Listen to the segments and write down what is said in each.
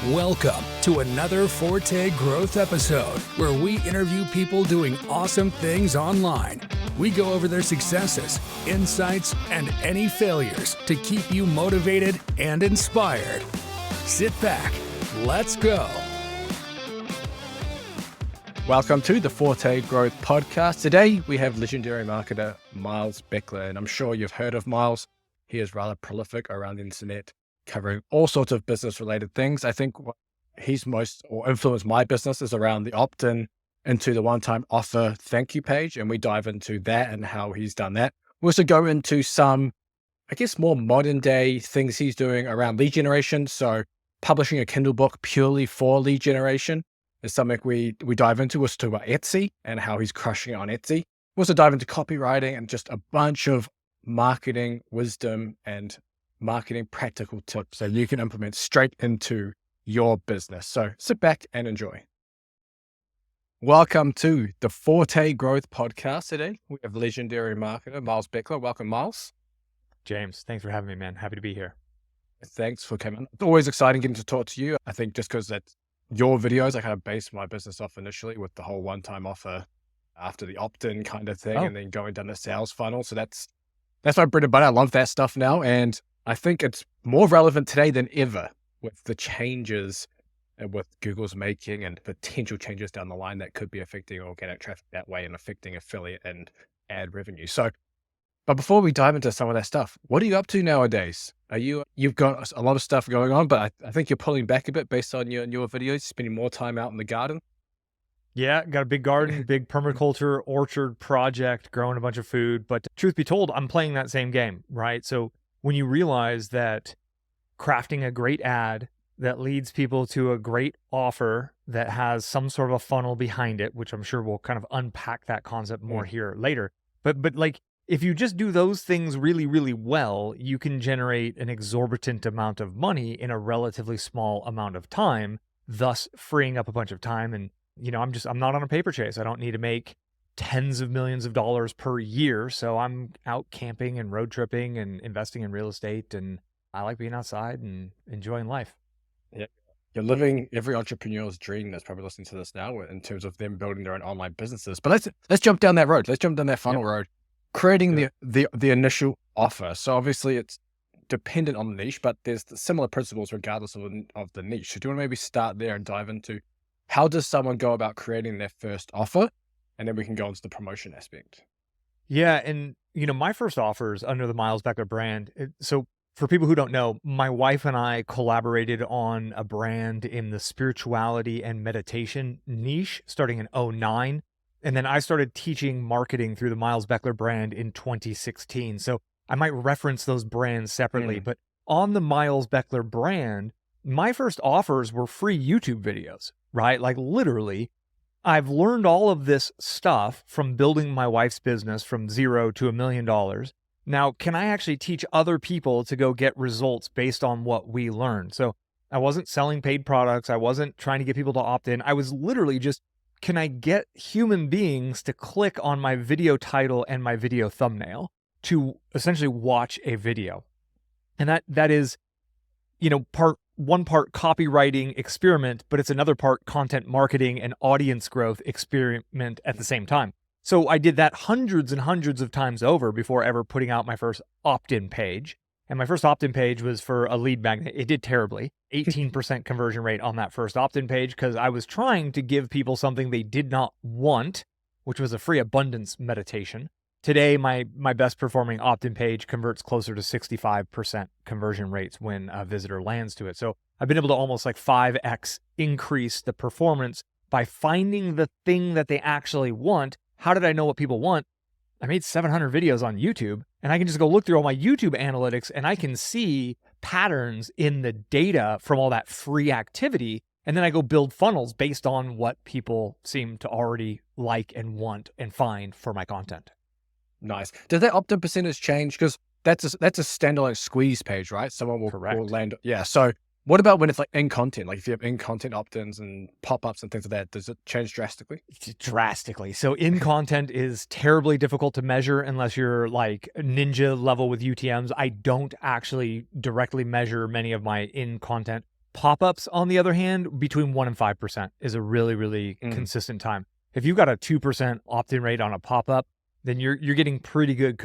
Welcome to another Forte Growth episode where we interview people doing awesome things online. We go over their successes, insights, and any failures to keep you motivated and inspired. Sit back. Let's go. Welcome to the Forte Growth podcast. Today we have legendary marketer Miles Beckler, and I'm sure you've heard of Miles. He is rather prolific around the internet, covering all sorts of business-related things. I think what he's most influenced my business is around the opt-in into the one-time offer thank you page, and we dive into that and how he's done that. We also go into some, more modern-day things he's doing around lead generation. So publishing a Kindle book purely for lead generation is something we dive into. We also talk about Etsy and how he's crushing it on Etsy. We also dive into copywriting and just a bunch of marketing wisdom and marketing practical tips that you can implement straight into your business. So sit back and enjoy. Welcome to the Forte Growth podcast. Today we have legendary marketer Miles Beckler. Welcome, Miles. James, thanks for having me, man. Happy to be here. Thanks for coming. It's always exciting getting to talk to you. I think just because that's your videos, I kind of based my business off initially with the whole one-time offer after the opt-in kind of thing, and then going down the sales funnel. So that's my bread and butter. I love that stuff now. And I think it's more relevant today than ever with the changes with Google's making and potential changes down the line that could be affecting organic traffic that way and affecting affiliate and ad revenue. But before we dive into some of that stuff, what are you up to nowadays? You've got a lot of stuff going on, but I think you're pulling back a bit based on your videos, spending more time out in the garden. Yeah, got a big garden, big permaculture orchard project, growing a bunch of food. But truth be told, I'm playing that same game, right? So when you realize that crafting a great ad that leads people to a great offer that has some sort of a funnel behind it, which I'm sure we'll kind of unpack that concept more here later. But like, if you just do those things really, really well, you can generate an exorbitant amount of money in a relatively small amount of time, thus freeing up a bunch of time. And, I'm not on a paper chase. I don't need to make tens of millions of dollars per year. So I'm out camping and road tripping and investing in real estate. And I like being outside and enjoying life. Yeah. You're living every entrepreneur's dream that's probably listening to this now in terms of them building their own online businesses. But let's jump down that road. Let's jump down that funnel road. Creating the initial offer. So obviously it's dependent on the niche, but there's similar principles regardless of the niche. So do you want to maybe start there and dive into how does someone go about creating their first offer? And then we can go into the promotion aspect. Yeah. And, my first offer is under the Miles Beckler brand. So for people who don't know, my wife and I collaborated on a brand in the spirituality and meditation niche starting in 2009. And then I started teaching marketing through the Miles Beckler brand in 2016. So I might reference those brands separately, but on the Miles Beckler brand, my first offers were free YouTube videos, right? Like literally, I've learned all of this stuff from building my wife's business from $0 to $1 million. Now, can I actually teach other people to go get results based on what we learned? So I wasn't selling paid products. I wasn't trying to get people to opt in. I was literally just, can I get human beings to click on my video title and my video thumbnail to essentially watch a video? And that is, one part copywriting experiment, but it's another part content marketing and audience growth experiment at the same time. So I did that hundreds and hundreds of times over before ever putting out my first opt-in page. And my first opt-in page was for a lead magnet. It did terribly, 18% conversion rate on that first opt-in page because I was trying to give people something they did not want, which was a free abundance meditation. Today, my best performing opt-in page converts closer to 65% conversion rates when a visitor lands to it. So I've been able to almost like 5x increase the performance by finding the thing that they actually want. How did I know what people want? I made 700 videos on YouTube, and I can just go look through all my YouTube analytics and I can see patterns in the data from all that free activity. And then I go build funnels based on what people seem to already like and want and find for my content. Nice. Did that opt-in percentage change? Because that's a standalone squeeze page, right? Someone will land. Yeah. So what about when it's like in content? Like if you have in content opt-ins and pop-ups and things like that, does it change drastically? Drastically. So in content is terribly difficult to measure unless you're like ninja level with UTMs. I don't actually directly measure many of my in content Pop-ups, on the other hand, between 1% and 5% is a really, really consistent time. If you've got a 2% opt-in rate on a pop-up, then you're getting pretty good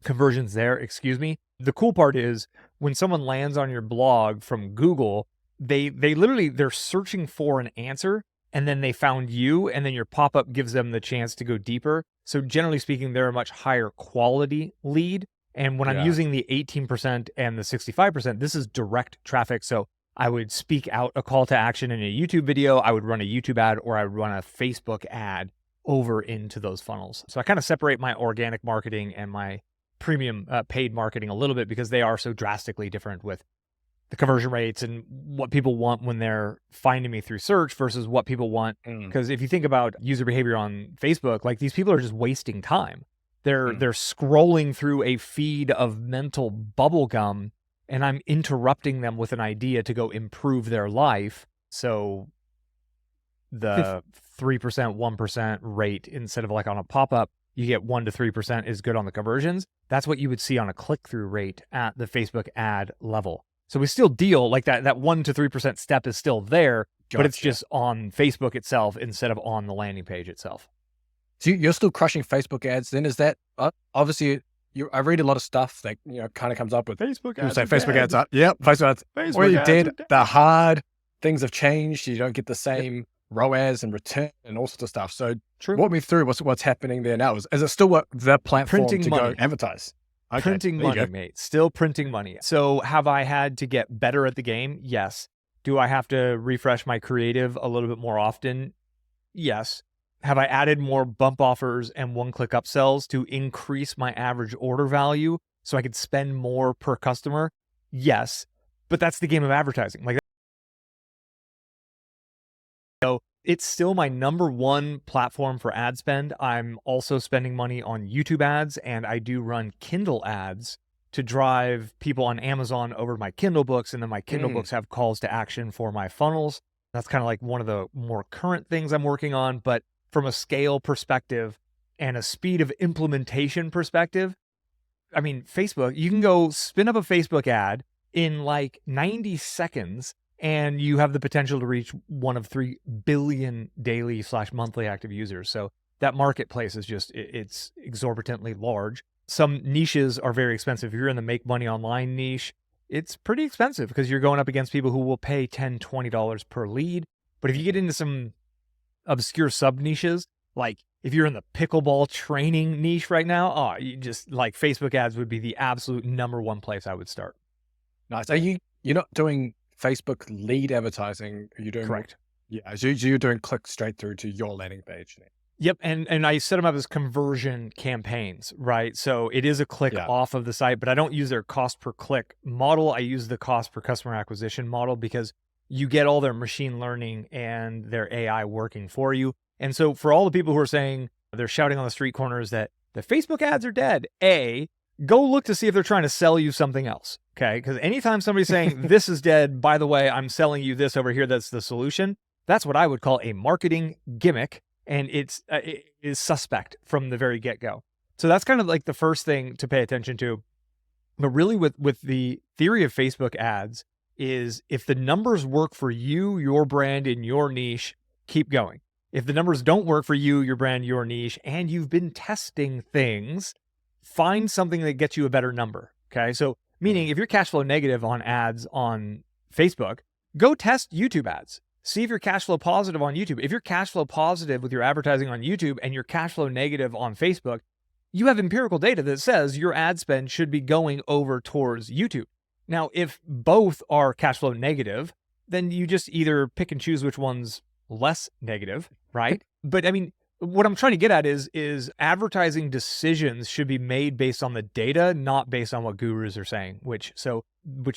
conversions there, excuse me. The cool part is when someone lands on your blog from Google, they literally, they're searching for an answer, and then they found you, and then your pop-up gives them the chance to go deeper. So generally speaking, they're a much higher quality lead. And when I'm using the 18% and the 65%, this is direct traffic. So I would speak out a call to action in a YouTube video, I would run a YouTube ad, or I would run a Facebook ad over into those funnels. So I kind of separate my organic marketing and my premium paid marketing a little bit, because they are so drastically different with the conversion rates and what people want when they're finding me through search versus what people want. Because if you think about user behavior on Facebook, like, these people are just wasting time. They're scrolling through a feed of mental bubble gum, and I'm interrupting them with an idea to go improve their life. So the 3%, 1% rate, instead of like on a pop-up, you get 1% to 3% is good on the conversions. That's what you would see on a click-through rate at the Facebook ad level. So we still deal like that 1% to 3% step is still there, but it's just on Facebook itself instead of on the landing page itself. So you're still crushing Facebook ads then? Is that, obviously, I read a lot of stuff that, kind of comes up with Facebook ads. Say Facebook ads are, Facebook ads. Well, you did. They're hard. Things have changed. You don't get the same ROAS and return and all sorts of stuff. So walk me through what's happening there now. Is it still the platform Printing to money. go advertise? Okay, printing money, mate. Still printing money. So have I had to get better at the game? Yes. Do I have to refresh my creative a little bit more often? Yes. Have I added more bump offers and one-click upsells to increase my average order value so I could spend more per customer? Yes. But that's the game of advertising. So it's still my number one platform for ad spend. I'm also spending money on YouTube ads, and I do run Kindle ads to drive people on Amazon over to my Kindle books, and then my Kindle books have calls to action for my funnels. That's kind of like one of the more current things I'm working on, but from a scale perspective and a speed of implementation perspective, I mean, Facebook, you can go spin up a Facebook ad in like 90 seconds, and you have the potential to reach one of 3 billion daily / monthly active users. So that marketplace is just, it's exorbitantly large. Some niches are very expensive. If you're in the make money online niche, it's pretty expensive because you're going up against people who will pay $10, $20 per lead. But if you get into some obscure sub niches, like if you're in the pickleball training niche right now, you just like Facebook ads would be the absolute number one place I would start. Nice. Are you're not doing Facebook lead advertising? Are you doing correct? So you're doing click straight through to your landing page. Yep, and I set them up as conversion campaigns, right? So it is a click off of the site, but I don't use their cost per click model. I use the cost per customer acquisition model because you get all their machine learning and their AI working for you. And so for all the people who are saying, they're shouting on the street corners that the Facebook ads are dead, go look to see if they're trying to sell you something else, okay? Because anytime somebody's saying, this is dead, by the way, I'm selling you this over here, that's the solution, that's what I would call a marketing gimmick, and it is suspect from the very get-go. So that's kind of like the first thing to pay attention to. But really with the theory of Facebook ads is if the numbers work for you, your brand, in your niche, keep going. If the numbers don't work for you, your brand, your niche, and you've been testing things, find something that gets you a better number, okay? So meaning if you're cash flow negative on ads on Facebook, go test YouTube ads. See if you're cash flow positive on YouTube. If you're cash flow positive with your advertising on YouTube and you're cash flow negative on Facebook, you have empirical data that says your ad spend should be going over towards YouTube. Now, if both are cash flow negative, then you just either pick and choose which one's less negative, right? But I mean, what I'm trying to get at is advertising decisions should be made based on the data, not based on what gurus are saying, which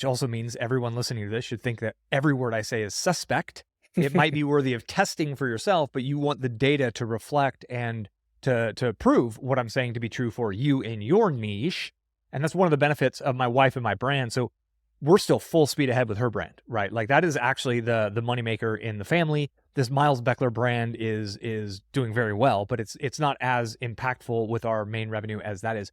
also means everyone listening to this should think that every word I say is suspect. It might be worthy of testing for yourself, but you want the data to reflect and to prove what I'm saying to be true for you in your niche. And that's one of the benefits of my wife and my brand. So we're still full speed ahead with her brand, right? Like that is actually the moneymaker in the family. This Miles Beckler brand is doing very well, but it's not as impactful with our main revenue as that is.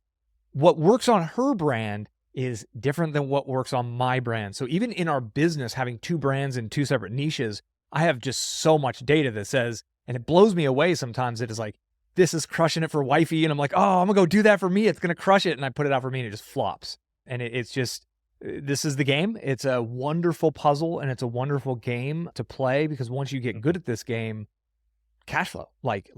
What works on her brand is different than what works on my brand. So even in our business, having 2 brands in 2 separate niches, I have just so much data that says, and it blows me away sometimes. It is like, this is crushing it for wifey. And I'm like, oh, I'm gonna go do that for me. It's gonna crush it. And I put it out for me and it just flops. And it's just, this is the game. It's a wonderful puzzle and it's a wonderful game to play, because once you get good at this game, cash flow, like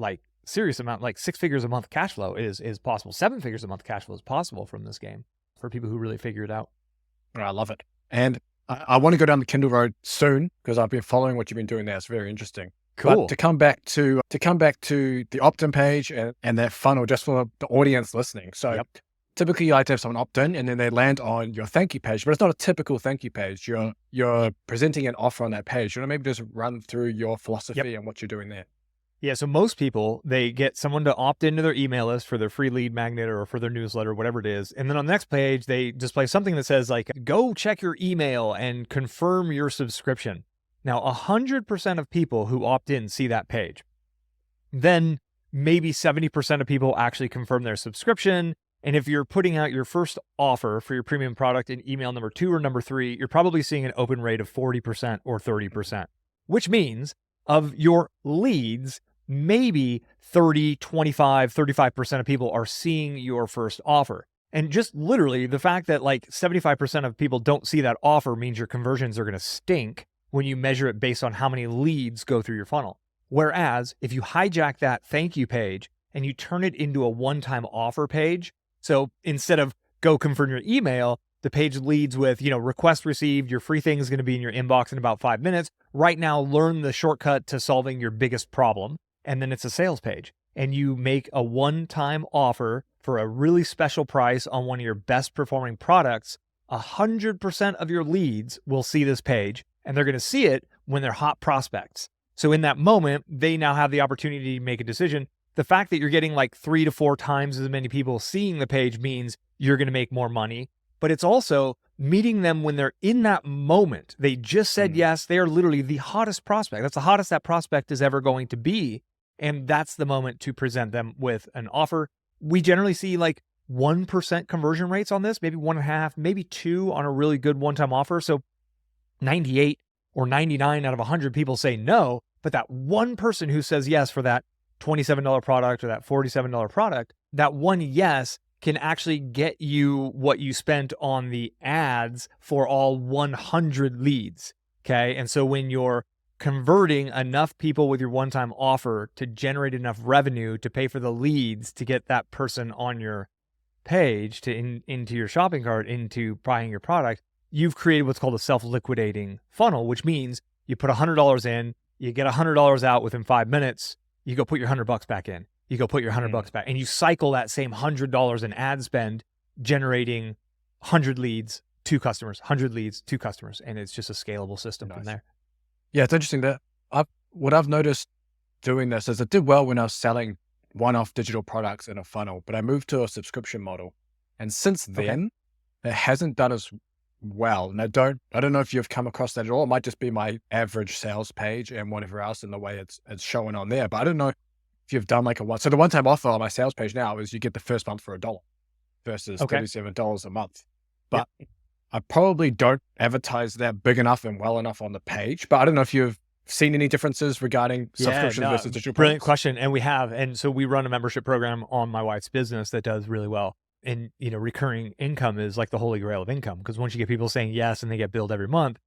serious amount, like 6 figures a month cash flow is possible. 7 figures a month cash flow is possible from this game for people who really figure it out. I love it. And I want to go down the Kindle road soon, because I've been following what you've been doing there. It's very interesting. Cool. But to come back to the opt-in page and that funnel, just for the audience listening. So typically you like to have someone opt in and then they land on your thank you page, but it's not a typical thank you page. You're presenting an offer on that page. You want to maybe just run through your philosophy and what you're doing there? Yeah, so most people, they get someone to opt into their email list for their free lead magnet or for their newsletter, whatever it is. And then on the next page, they display something that says like, go check your email and confirm your subscription. Now, 100% of people who opt in see that page. Then maybe 70% of people actually confirm their subscription. And if you're putting out your first offer for your premium product in email number 2 or number 3, you're probably seeing an open rate of 40% or 30%, which means of your leads, maybe 30, 25, 35% of people are seeing your first offer. And just literally the fact that like 75% of people don't see that offer means your conversions are going to stink when you measure it based on how many leads go through your funnel. Whereas if you hijack that thank you page and you turn it into a one-time offer page, so instead of go confirm your email, the page leads with, request received, your free thing is going to be in your inbox in about 5 minutes. Right now, learn the shortcut to solving your biggest problem. And then it's a sales page. And you make a one-time offer for a really special price on one of your best performing products. 100% of your leads will see this page, and they're going to see it when they're hot prospects. So in that moment, they now have the opportunity to make a decision. The fact that you're getting like 3 to 4 times as many people seeing the page means you're going to make more money. But it's also meeting them when they're in that moment. They just said yes. They are literally the hottest prospect. That's the hottest that prospect is ever going to be. And that's the moment to present them with an offer. We generally see like 1% conversion rates on this, maybe 1.5, maybe 2 on a really good one-time offer. So 98 or 99 out of 100 people say no, but that one person who says yes for that $27 product or that $47 product, that one yes can actually get you what you spent on the ads for all 100 leads. Okay. And so when you're converting enough people with your one-time offer to generate enough revenue to pay for the leads to get that person on your page into your shopping cart, into buying your product, you've created what's called a self-liquidating funnel, which means you put $100 in, you get $100 out within 5 minutes, you go put your $100 back in, you go put your $100 back, and you cycle that same $100 in ad spend, generating 100 leads, 2 customers, 100 leads, 2 customers. And it's just a scalable system from there. Yeah, it's interesting that what I've noticed doing this is it did well when I was selling one-off digital products in a funnel, but I moved to a subscription model. And since then, it hasn't done as well. And I don't know if you've come across that at all. It might just be my average sales page and whatever else in the way it's showing on there. But I don't know if you've done like so the one-time offer on my sales page now is you get the first month for $1 versus $37 a month. But I probably don't advertise that big enough and well enough on the page, but I don't know if you've seen any differences regarding subscriptions versus digital products. Brilliant question. And we have. And so we run a membership program on my wife's business that does really well. And, recurring income is like the holy grail of income, because once you get people saying yes and they get billed every month,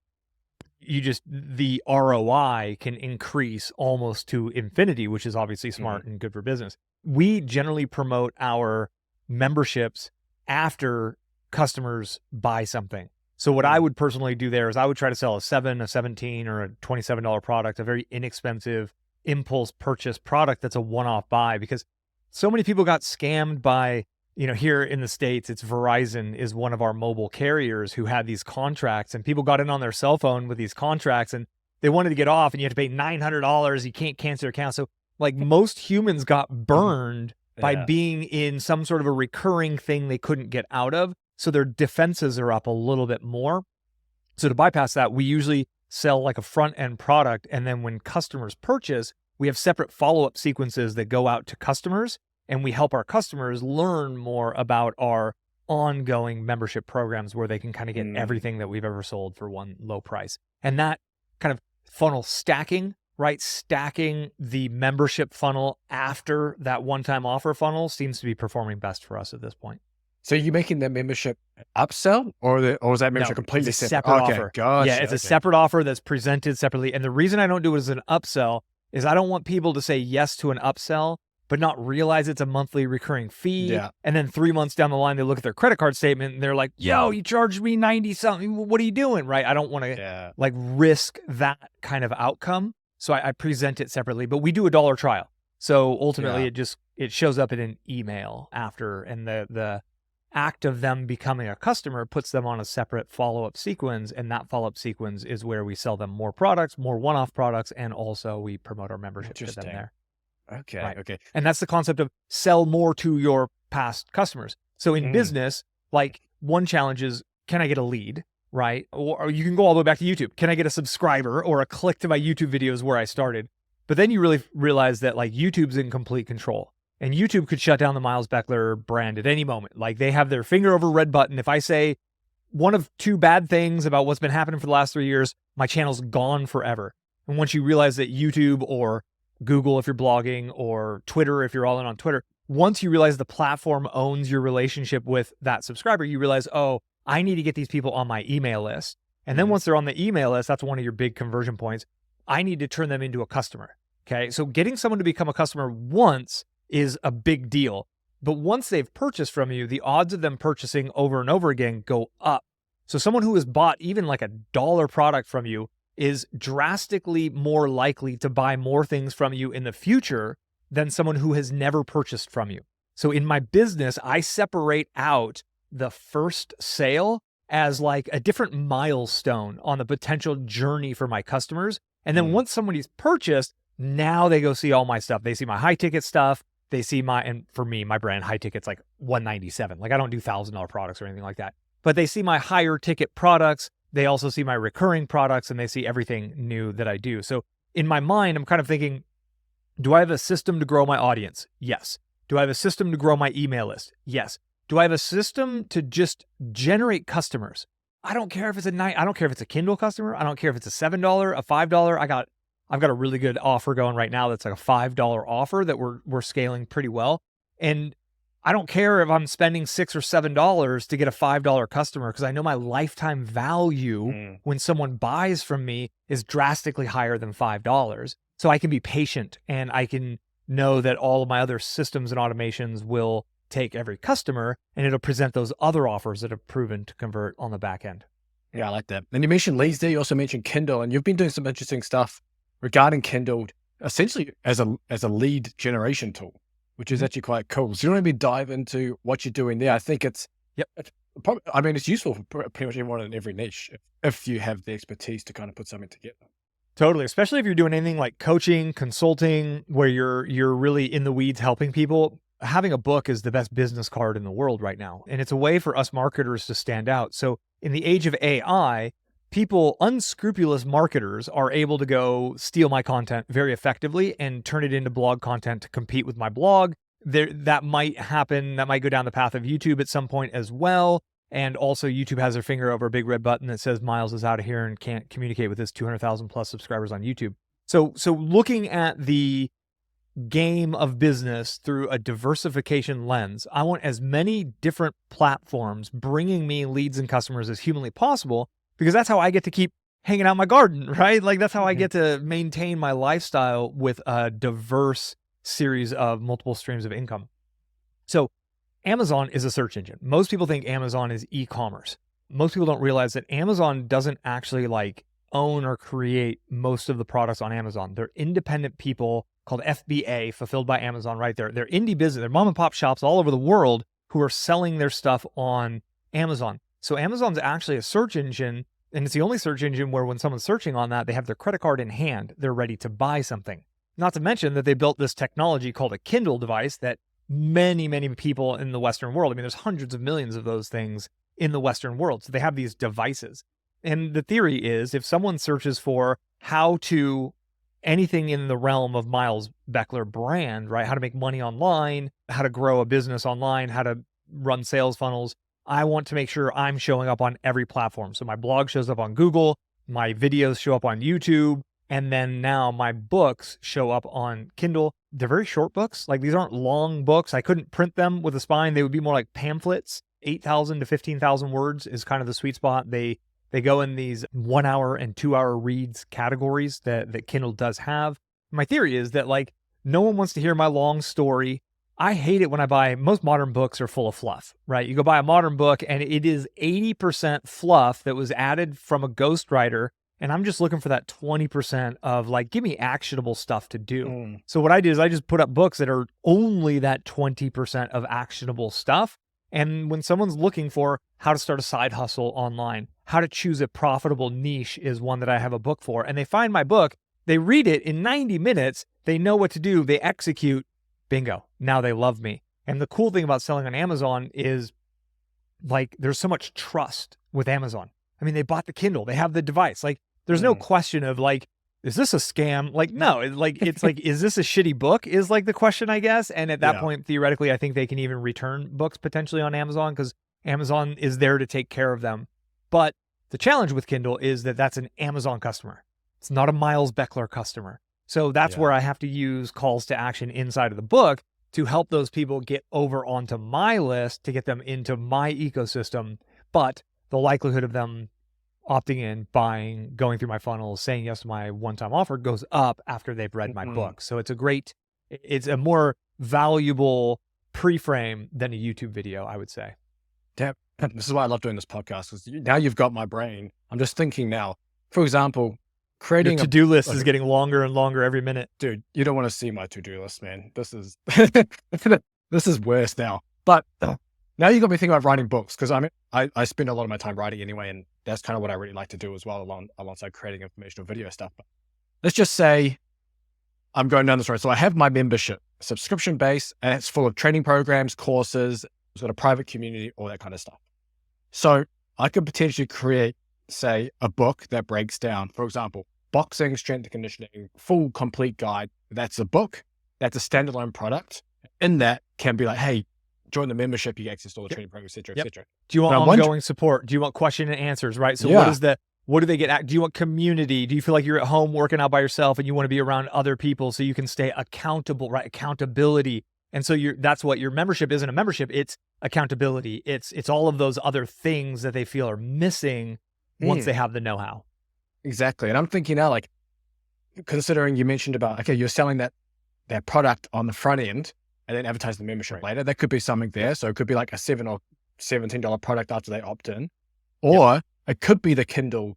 the ROI can increase almost to infinity, which is obviously smart and good for business. We generally promote our memberships after customers buy something. So what I would personally do there is I would try to sell a $7, a $17, or a $27 product, a very inexpensive impulse purchase product that's a one-off buy, because so many people got scammed by, here in the States, it's Verizon is one of our mobile carriers who had these contracts, and people got in on their cell phone with these contracts and they wanted to get off, and you have to pay $900. You can't cancel your account. So like most humans got burned by being in some sort of a recurring thing they couldn't get out of. So their defenses are up a little bit more. So to bypass that, we usually sell like a front end product. And then when customers purchase, we have separate follow-up sequences that go out to customers, and we help our customers learn more about our ongoing membership programs where they can kind of get everything that we've ever sold for one low price. And that kind of funnel stacking, right? Stacking the membership funnel after that one-time offer funnel seems to be performing best for us at this point. So you're making that membership upsell, or is that membership completely it's a separate? separate Okay, offer. gotcha. Yeah, it's a separate offer that's presented separately. And the reason I don't do it as an upsell is I don't want people to say yes to an upsell, but not realize it's a monthly recurring fee. Yeah. And then 3 months down the line, they look at their credit card statement and they're like, yo, you charged me 90 something. What are you doing? Right. I don't want to like risk that kind of outcome. So I present it separately, but we do a $1 trial. So ultimately it shows up in an email after, and the act of them becoming a customer puts them on a separate follow-up sequence. And that follow-up sequence is where we sell them more products, more one-off products. And also we promote our membership to them there. Okay. Right. Okay. And that's the concept of sell more to your past customers. So in business, like one challenge is, can I get a lead? Right. Or you can go all the way back to YouTube. Can I get a subscriber or a click to my YouTube videos where I started? But then you really realize that like YouTube's in complete control, and YouTube could shut down the Miles Beckler brand at any moment. Like they have their finger over red button. If I say one of two bad things about what's been happening for the last 3 years, my channel's gone forever. And once you realize that YouTube or Google, if you're blogging, or Twitter, if you're all in on Twitter, once you realize the platform owns your relationship with that subscriber, you realize, oh, I need to get these people on my email list. And then once they're on the email list, that's one of your big conversion points. I need to turn them into a customer. Okay. So getting someone to become a customer once is a big deal. But once they've purchased from you, the odds of them purchasing over and over again go up. So someone who has bought even like a $1 product from you is drastically more likely to buy more things from you in the future than someone who has never purchased from you. So in my business, I separate out the first sale as like a different milestone on the potential journey for my customers. And then once somebody's purchased, now they go see all my stuff. They see my high ticket stuff. They see and for me, my brand high ticket's like $197. Like I don't do $1,000 products or anything like that, but they see my higher ticket products. They also see my recurring products, and they see everything new that I do. So in my mind, I'm kind of thinking, do I have a system to grow my audience? Yes. Do I have a system to grow my email list? Yes. Do I have a system to just generate customers? I don't care if it's I don't care if it's a Kindle customer. I don't care if it's a $7, a $5. I've got a really good offer going right now that's like a $5 offer that we're scaling pretty well. And I don't care if I'm spending $6 or $7 to get a $5 customer, because I know my lifetime value when someone buys from me is drastically higher than $5. So I can be patient, and I can know that all of my other systems and automations will take every customer, and it'll present those other offers that have proven to convert on the back end. Yeah, I like that. And you mentioned leads there. You also mentioned Kindle, and you've been doing some interesting stuff regarding Kindle, essentially as a lead generation tool, which is actually quite cool. So you want to dive into what you're doing there? I think it's probably, I mean, it's useful for pretty much everyone in every niche if you have the expertise to kind of put something together. Totally, especially if you're doing anything like coaching, consulting, where you're really in the weeds helping people. Having a book is the best business card in the world right now, and it's a way for us marketers to stand out. So in the age of AI, unscrupulous marketers are able to go steal my content very effectively and turn it into blog content to compete with my blog. That might happen. That might go down the path of YouTube at some point as well. And also YouTube has their finger over a big red button that says Miles is out of here and can't communicate with his 200,000 plus subscribers on YouTube. So looking at the game of business through a diversification lens, I want as many different platforms bringing me leads and customers as humanly possible, because that's how I get to keep hanging out in my garden, right? Like that's how I get to maintain my lifestyle with a diverse series of multiple streams of income. So Amazon is a search engine. Most people think Amazon is e-commerce. Most people don't realize that Amazon doesn't actually like own or create most of the products on Amazon. They're independent people called FBA, fulfilled by Amazon, right? They're indie business. They're mom and pop shops all over the world who are selling their stuff on Amazon. So Amazon's actually a search engine, and it's the only search engine where when someone's searching on that, they have their credit card in hand. They're ready to buy something. Not to mention that they built this technology called a Kindle device that many, many people in the Western world, I mean, there's hundreds of millions of those things in the Western world. So they have these devices. And the theory is if someone searches for how to anything in the realm of Miles Beckler brand, right? How to make money online, how to grow a business online, how to run sales funnels. I want to make sure I'm showing up on every platform. So my blog shows up on Google, my videos show up on YouTube, and then now my books show up on Kindle. They're very short books. Like, these aren't long books. I couldn't print them with a spine. They would be more like pamphlets. 8,000 to 15,000 words is kind of the sweet spot. They go in these 1 hour and 2 hour reads categories that Kindle does have. My theory is that, like, no one wants to hear my long story. I hate it when most modern books are full of fluff, right? You go buy a modern book and it is 80% fluff that was added from a ghostwriter. And I'm just looking for that 20% of, like, give me actionable stuff to do. So what I do is I just put up books that are only that 20% of actionable stuff. And when someone's looking for how to start a side hustle online, how to choose a profitable niche is one that I have a book for. And they find my book, they read it in 90 minutes, they know what to do, they execute, bingo. Now they love me. And the cool thing about selling on Amazon is, like, there's so much trust with Amazon. I mean, they bought the Kindle, they have the device. Like, there's no question of, like, is this a scam? Like, no, it's like, is this a shitty book is, like, the question, I guess. And at that point, theoretically, I think they can even return books potentially on Amazon, because Amazon is there to take care of them. But the challenge with Kindle is that that's an Amazon customer. It's not a Miles Beckler customer. So that's where I have to use calls to action inside of the book to help those people get over onto my list, to get them into my ecosystem. But the likelihood of them opting in, buying, going through my funnel, saying yes to my one-time offer goes up after they've read my book. So it's a more valuable pre-frame than a YouTube video, I would say. Yeah, this is why I love doing this podcast, because now you've got my brain. I'm just thinking now, for example, creating Your to-do list is getting longer and longer every minute. Dude, you don't want to see my to-do list, man. This is this is worse now. But now you got me thinking about writing books, because I spend a lot of my time writing anyway, and that's kind of what I really like to do as well, alongside creating informational video stuff. But let's just say I'm going down this road. So I have my membership, subscription base, and it's full of training programs, courses, it's got a private community, all that kind of stuff. So I could potentially create, say, a book that breaks down, for example, boxing, strength and conditioning, full complete guide. That's a book. That's a standalone product. In that can be like, hey, join the membership, you get access to all the training programs, et cetera, et cetera. Do you want ongoing support? Do you want question and answers, right? So what do they get at? Do you want community? Do you feel like you're at home working out by yourself and you want to be around other people so you can stay accountable, right? Accountability. And so that's what your membership isn't a membership. It's accountability. It's all of those other things that they feel are missing once they have the know-how. Exactly. And I'm thinking now, like, considering you mentioned about, okay, you're selling that product on the front end and then advertise the membership later. That could be something there. So it could be like a $7 or $17 product after they opt in. Or it could be the Kindle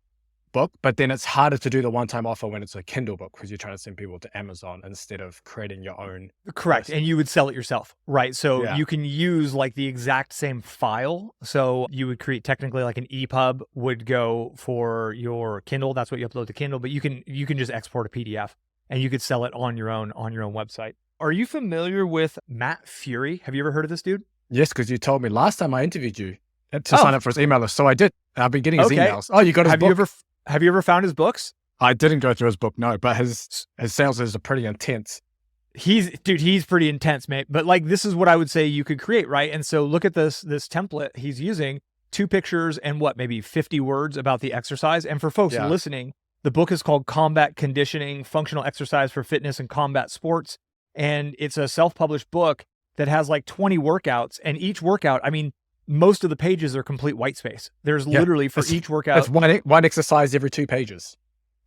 book, but then it's harder to do the one-time offer when it's a Kindle book, because you're trying to send people to Amazon instead of creating your own. Correct. And you would sell it yourself, right? So you can use, like, the exact same file. So you would create, technically, like, an EPUB would go for your Kindle. That's what you upload to Kindle, but you can just export a PDF and you could sell it on your own website. Are you familiar with Matt Fury? Have you ever heard of this dude? Yes, because you told me last time I interviewed you to sign up for his email list. So I did. I've been getting his emails. Oh, you got his book? Have you ever found his books? I didn't go through his book, no, but his sales is pretty intense. He's pretty intense, mate. But, like, this is what I would say you could create, right? And so look at this template he's using, 2 pictures and maybe 50 words about the exercise. And for folks listening, the book is called Combat Conditioning, Functional Exercise for Fitness and Combat Sports. And it's a self-published book that has like 20 workouts, and each workout, I mean, most of the pages are complete white space. There's literally for each workout. It's one exercise every 2 pages.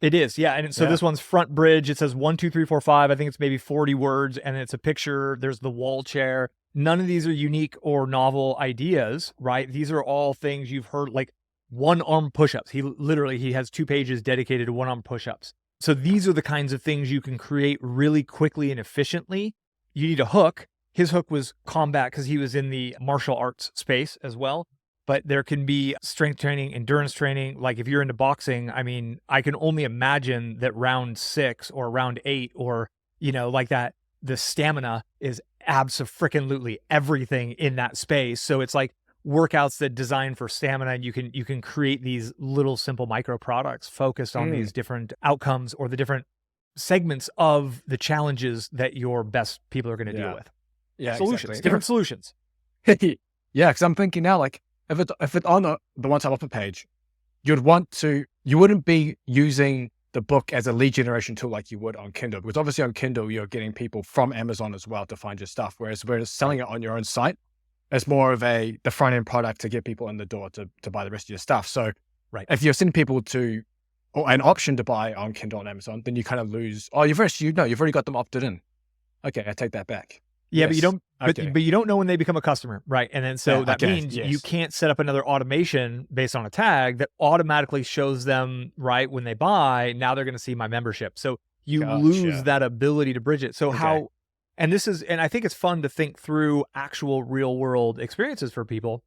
It is. Yeah. And so this one's front bridge. It says 1, 2, 3, 4, 5. I think it's maybe 40 words, and it's a picture. There's the wall chair. None of these are unique or novel ideas, right? These are all things you've heard, like one-arm push-ups. He has 2 pages dedicated to one-arm push-ups. So these are the kinds of things you can create really quickly and efficiently. You need a hook. His hook was combat because he was in the martial arts space as well. But there can be strength training, endurance training. Like if you're into boxing, I mean, I can only imagine that round 6 or round 8 or, like that, the stamina is abso-freaking-lutely everything in that space. So it's like workouts that design for stamina, and you can create these little simple micro products focused on these different outcomes or the different segments of the challenges that your best people are going to deal with. Yeah, solutions, exactly. different solutions. Yeah, because I'm thinking now, like, if it's on the one-time offer page, you wouldn't be using the book as a lead generation tool like you would on Kindle, because obviously on Kindle, you're getting people from Amazon as well to find your stuff. Whereas we're selling it on your own site, it's more of the front end product to get people in the door to buy the rest of your stuff. So if you're sending people or an option to buy on Kindle on Amazon, then you kind of lose, you've already got them opted in. Okay, I take that back. Yeah, Yes. but you don't. Okay. But you don't know when they become a customer, right? And then so that means you can't set up another automation based on a tag that automatically shows them right when they buy. Now they're going to see my membership. So you lose that ability to bridge it. So and I think it's fun to think through actual real world experiences for people.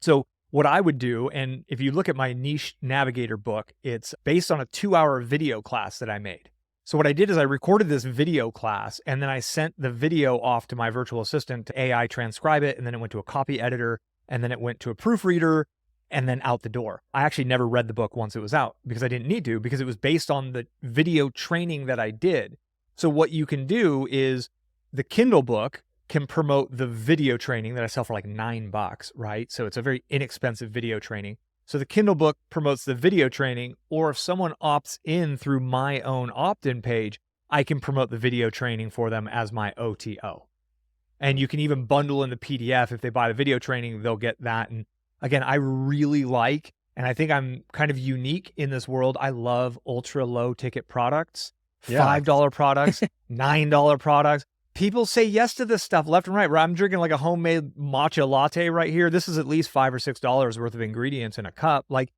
So what I would do, and if you look at my Niche Navigator book, it's based on a 2-hour video class that I made. So what I did is I recorded this video class, and then I sent the video off to my virtual assistant to AI transcribe it, and then it went to a copy editor, and then it went to a proofreader, and then out the door. I actually never read the book once it was out because I didn't need to, because it was based on the video training that I did. So what you can do is the Kindle book can promote the video training that I sell for like $9, right? So it's a very inexpensive video training. So the Kindle book promotes the video training, or if someone opts in through my own opt-in page, I can promote the video training for them as my OTO. And you can even bundle in the PDF. If they buy the video training, they'll get that. And again, I really like, and I think I'm kind of unique in this world, I love ultra low ticket products, $5 products, $9 products. People say yes to this stuff left and right. I'm drinking like a homemade matcha latte right here. This is at least $5 or $6 worth of ingredients in a cup. Like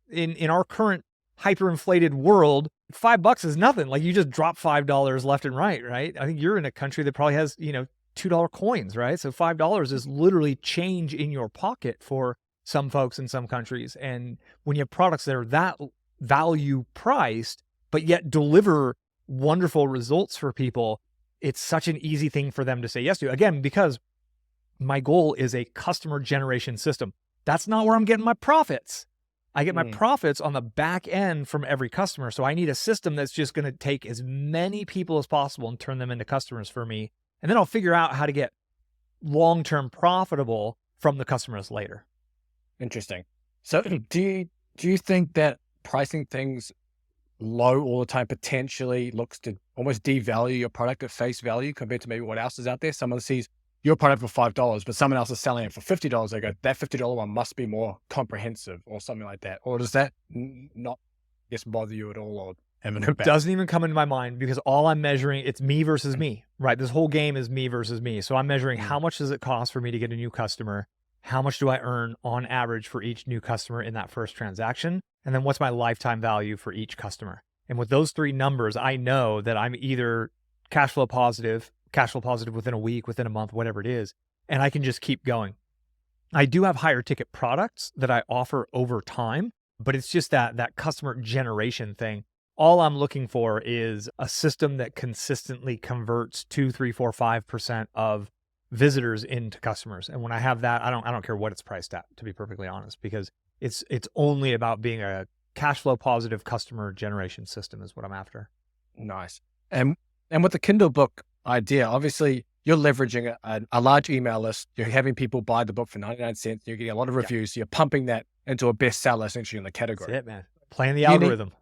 in our current hyperinflated world, $5 is nothing. Like you just drop $5 left and right, right? I think you're in a country that probably has, $2 coins, right? So $5 is literally change in your pocket for some folks in some countries. And when you have products that are that value priced, but yet deliver wonderful results for people, it's such an easy thing for them to say yes to. Again, because my goal is a customer generation system. That's not where I'm getting my profits. I get my profits on the back end from every customer. So I need a system that's just going to take as many people as possible and turn them into customers for me. And then I'll figure out how to get long-term profitable from the customers later. Interesting. So do you think that pricing things low all the time potentially looks to almost devalue your product at face value compared to maybe what else is out there? Someone sees your product for $5, but someone else is selling it for $50. They go, that $50 one must be more comprehensive or something like that. Or does that not bother you at all or have an impact? Doesn't even come into my mind, because all I'm measuring, it's me versus me, right? This whole game is me versus me. So I'm measuring how much does it cost for me to get a new customer? How much do I earn on average for each new customer in that first transaction? And then what's my lifetime value for each customer? And with those three numbers, I know that I'm either cash flow positive within a week, within a month, whatever it is, and I can just keep going. I do have higher ticket products that I offer over time, but it's just that customer generation thing. All I'm looking for is a system that consistently converts 2, 3, 4, 5% of visitors into customers. And when I have that, I don't care what it's priced at, to be perfectly honest, because it's only about being a cash flow positive customer generation system is what I'm after. Nice. And with the Kindle book idea, obviously you're leveraging a large email list. You're having people buy the book for 99 cents. You're getting a lot of reviews. So you're pumping that into a bestseller essentially in the category. That's it, man. Playing the algorithm.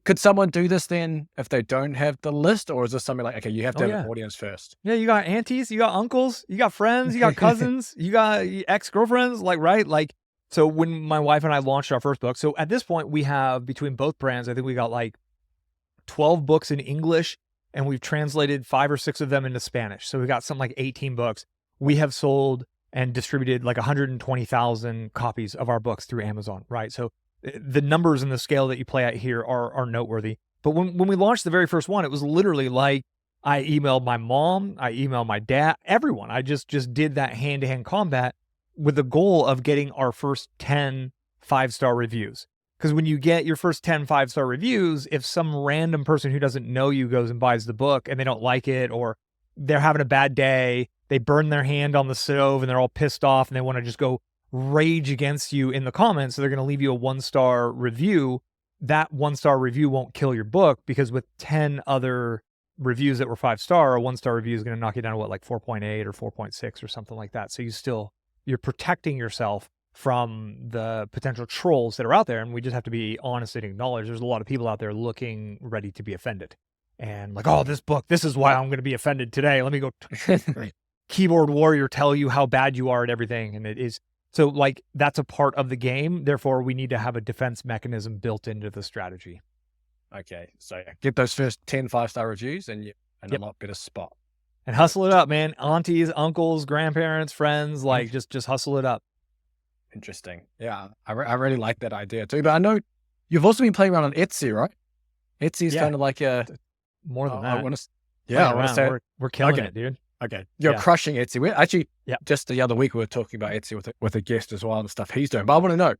Could someone do this then if they don't have the list, or is this something like, okay, you have to have an audience first? Yeah, you got aunties, you got uncles, you got friends, you got cousins, you got ex-girlfriends, right? So when my wife and I launched our first book, so at this point we have, between both brands, I think we got like 12 books in English, and we've translated 5 or 6 of them into Spanish. So we got something like 18 books. We have sold and distributed like 120,000 copies of our books through Amazon, right? So the numbers and the scale that you play at here are noteworthy. But when we launched the very first one, it was literally like I emailed my mom, I emailed my dad, everyone. I just did that hand-to-hand combat with the goal of getting our first 10 5-star reviews. Because when you get your first 10 5-star reviews, if some random person who doesn't know you goes and buys the book and they don't like it, or they're having a bad day, they burn their hand on the stove and they're all pissed off and they want to just go rage against you in the comments, so they're going to leave you a 1-star review. That 1-star review won't kill your book, because with 10 other reviews that were 5-star, a 1-star review is going to knock you down to like 4.8 or 4.6 or something like that. So you still you're protecting yourself from the potential trolls that are out there. And we just have to be honest and acknowledge there's a lot of people out there looking ready to be offended. And like, oh, this book, this is why I'm going to be offended today. Let me go keyboard warrior tell you how bad you are at everything. And it is, so like, that's a part of the game. Therefore, we need to have a defense mechanism built into the strategy. Okay. So get those first 10 5-star reviews and you're in a lot better spot. And hustle it up, man. Aunties, uncles, grandparents, friends, like just hustle it up. Interesting. Yeah. I really like that idea too. But I know you've also been playing around on Etsy, right? Etsy is kind of like a... More than that. I want to say... We're killing it, dude. Okay. You're crushing Etsy. We're actually, just the other week, we were talking about Etsy with a guest as well and the stuff he's doing. But I want to know,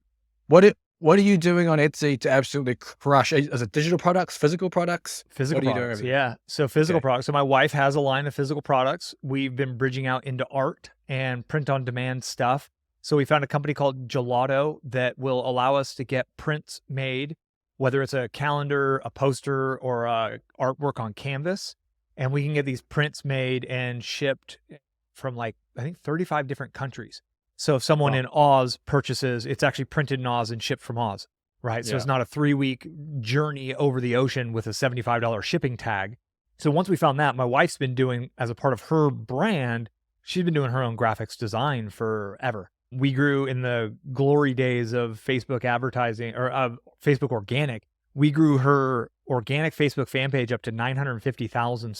what are you doing on Etsy to absolutely crush? Is it digital products, physical products? Physical products, yeah. So physical products. So my wife has a line of physical products. We've been bridging out into art and print on demand stuff. So we found a company called Gelato that will allow us to get prints made, whether it's a calendar, a poster, or artwork on canvas. And we can get these prints made and shipped from like, I think 35 different countries. So if someone in Oz purchases, it's actually printed in Oz and shipped from Oz, right? So it's not a 3-week journey over the ocean with a $75 shipping tag. So once we found that, my wife's been doing, as a part of her brand, she's been doing her own graphics design forever. We grew in the glory days of Facebook advertising or of Facebook organic. We grew her organic Facebook fan page up to 950,000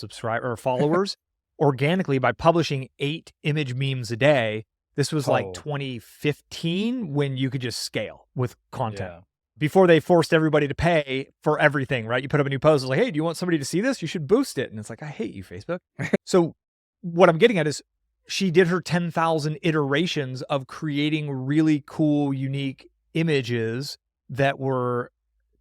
followers organically by publishing 8 image memes a day. This was like 2015 when you could just scale with content. Yeah. Before they forced everybody to pay for everything, right? You put up a new post, it's like, hey, do you want somebody to see this? You should boost it. And it's like, I hate you, Facebook. So what I'm getting at is she did her 10,000 iterations of creating really cool, unique images that were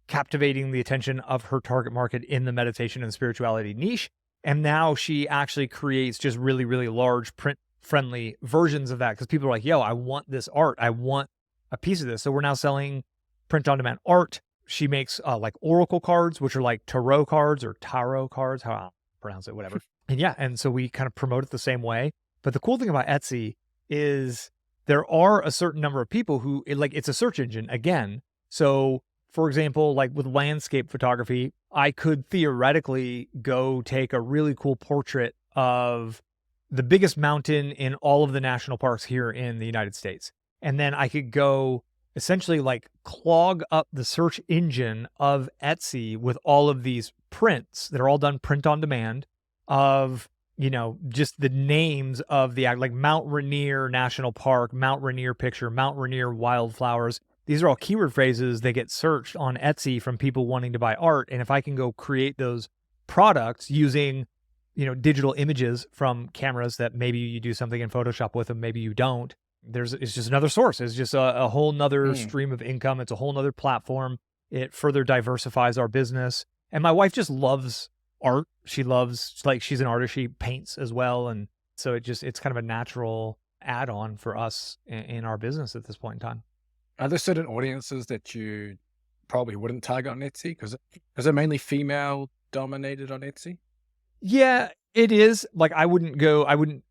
captivating the attention of her target market in the meditation and spirituality niche. And now she actually creates just really, really large print-friendly versions of that because people are like, yo, I want this art. I want a piece of this. So we're now selling print-on-demand art. She makes like oracle cards, which are like tarot cards or tarot cards, how I pronounce it, whatever. And so we kind of promote it the same way. But the cool thing about Etsy is there are a certain number of people who, it's a search engine again. So for example, like with landscape photography, I could theoretically go take a really cool portrait of the biggest mountain in all of the national parks here in the United States. And then I could go essentially like clog up the search engine of Etsy with all of these prints that are all done print on demand of, just the names of the, like Mount Rainier National Park, Mount Rainier picture, Mount Rainier wildflowers. These are all keyword phrases that get searched on Etsy from people wanting to buy art. And if I can go create those products using, digital images from cameras that maybe you do something in Photoshop with them, maybe you don't, it's just another source. It's just a whole nother stream of income. It's a whole nother platform. It further diversifies our business. And my wife just loves art. She loves, she's an artist. She paints as well. And so it's kind of a natural add-on for us in our business at this point in time. Are there certain audiences that you probably wouldn't target on Etsy? Because is it mainly female dominated on Etsy? Yeah, it is. Like I wouldn't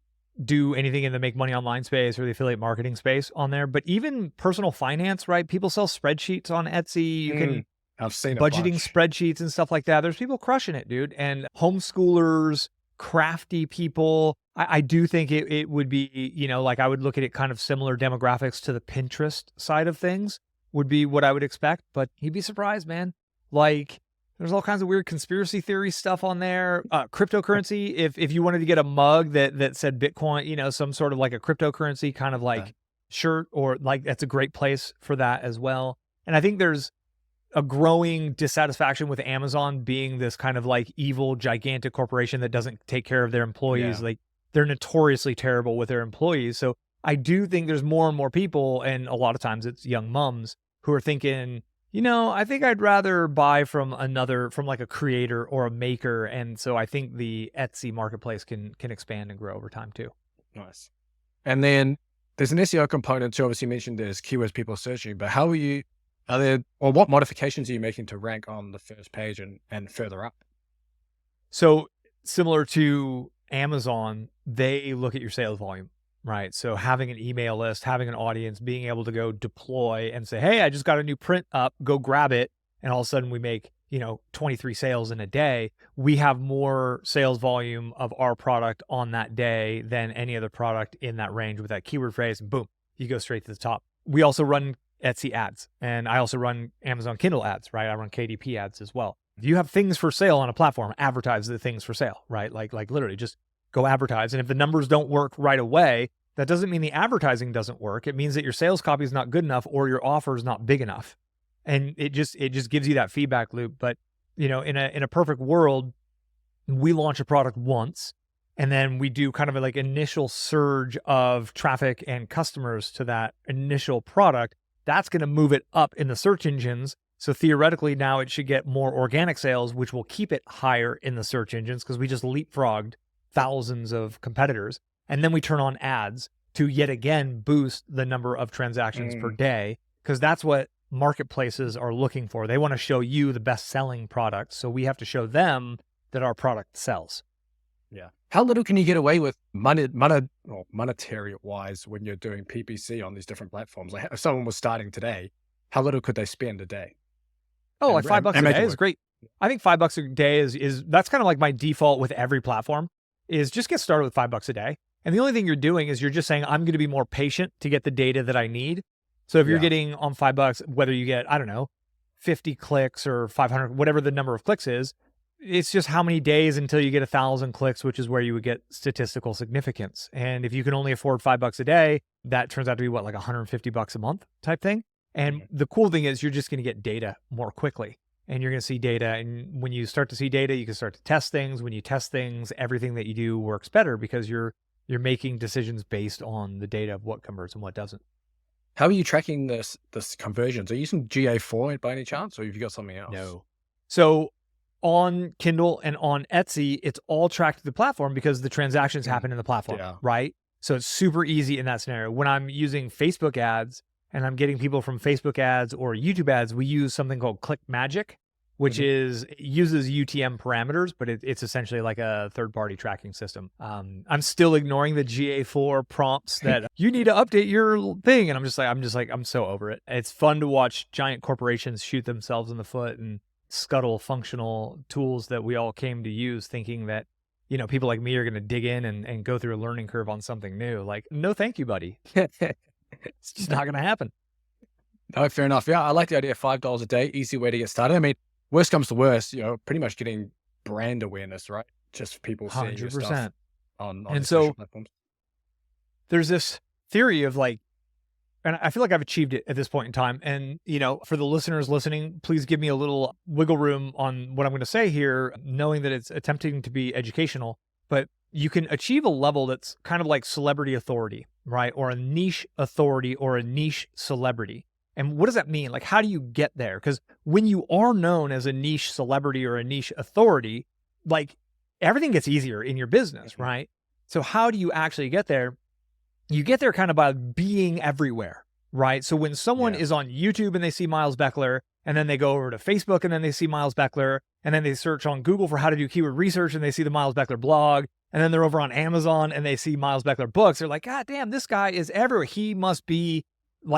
do anything in the make money online space or the affiliate marketing space on there. But even personal finance, right? People sell spreadsheets on Etsy. You can I've seen budgeting spreadsheets and stuff like that. There's people crushing it, dude. And homeschoolers, crafty people. I do think it would be, I would look at it kind of similar demographics to the Pinterest side of things would be what I would expect, but you'd be surprised, man. Like there's all kinds of weird conspiracy theory stuff on there. Cryptocurrency, if you wanted to get a mug that said Bitcoin, some sort of like a cryptocurrency kind of like shirt or like, that's a great place for that as well. And I think there's a growing dissatisfaction with Amazon being this kind of like evil, gigantic corporation that doesn't take care of their employees. Yeah. Like they're notoriously terrible with their employees. So I do think there's more and more people, and a lot of times it's young mums who are thinking, I think I'd rather buy from like a creator or a maker. And so I think the Etsy marketplace can expand and grow over time too. Nice. And then there's an SEO component too. Obviously you mentioned there's keywords people are searching, but what modifications are you making to rank on the first page and further up? So similar to Amazon, they look at your sales volume. right? So having an email list, having an audience, being able to go deploy and say, hey, I just got a new print up, go grab it. And all of a sudden we make, 23 sales in a day. We have more sales volume of our product on that day than any other product in that range with that keyword phrase. And boom, you go straight to the top. We also run Etsy ads, and I also run Amazon Kindle ads, right? I run KDP ads as well. If you have things for sale on a platform, advertise the things for sale, right? Like literally just go advertise. And if the numbers don't work right away, that doesn't mean the advertising doesn't work. It means that your sales copy is not good enough or your offer is not big enough. And it just gives you that feedback loop. But, in a perfect world, we launch a product once, and then we do kind of like initial surge of traffic and customers to that initial product. That's going to move it up in the search engines. So theoretically, now it should get more organic sales, which will keep it higher in the search engines because we just leapfrogged thousands of competitors. And then we turn on ads to yet again boost the number of transactions per day, because that's what marketplaces are looking for. They want to show you the best selling product. So we have to show them that our product sells. Yeah. How little can you get away with monetary wise when you're doing PPC on these different platforms? Like if someone was starting today, how little could they spend a day? Oh, like $5 a day is great. I think $5 a day is that's kind of like my default with every platform, is just get started with $5 a day. And the only thing you're doing is you're just saying, I'm going to be more patient to get the data that I need. So if you're getting on $5, whether you get, 50 clicks or 500, whatever the number of clicks is, it's just how many days until you get 1,000 clicks, which is where you would get statistical significance. And if you can only afford $5 a day, that turns out to be like $150 a month type thing. And the cool thing is you're just going to get data more quickly, and you're going to see data. And when you start to see data, you can start to test things. When you test things, everything that you do works better because you're making decisions based on the data of what converts and what doesn't. How are you tracking this conversions? Are you using GA4 by any chance, or have you got something else? No. So on Kindle and on Etsy, it's all tracked to the platform because the transactions happen in the platform, right? So it's super easy in that scenario. When I'm using Facebook ads and I'm getting people from Facebook ads or YouTube ads, we use something called Click Magic, which uses UTM parameters, but it's essentially like a third-party tracking system. I'm still ignoring the GA4 prompts that you need to update your thing, and I'm so over it. It's fun to watch giant corporations shoot themselves in the foot and scuttle functional tools that we all came to use, thinking that people like me are going to dig in and go through a learning curve on something new. Like, no, thank you, buddy. It's just not going to happen. No, fair enough. Yeah, I like the idea of $5 a day, easy way to get started. I mean, worst comes to worst, pretty much getting brand awareness, right? Just people seeing your stuff on and social platforms. There's this theory of and I feel like I've achieved it at this point in time. And, for the listeners listening, please give me a little wiggle room on what I'm going to say here, knowing that it's attempting to be educational, but you can achieve a level that's kind of like celebrity authority, right? Or a niche authority or a niche celebrity. And what does that mean? Like, how do you get there? Because when you are known as a niche celebrity or a niche authority, everything gets easier in your business, right? So how do you actually get there? You get there kind of by being everywhere, right? So when someone is on YouTube and they see Miles Beckler, and then they go over to Facebook and then they see Miles Beckler, and then they search on Google for how to do keyword research and they see the Miles Beckler blog, and then they're over on Amazon and they see Miles Beckler books, they're like, God damn, this guy is everywhere. He must be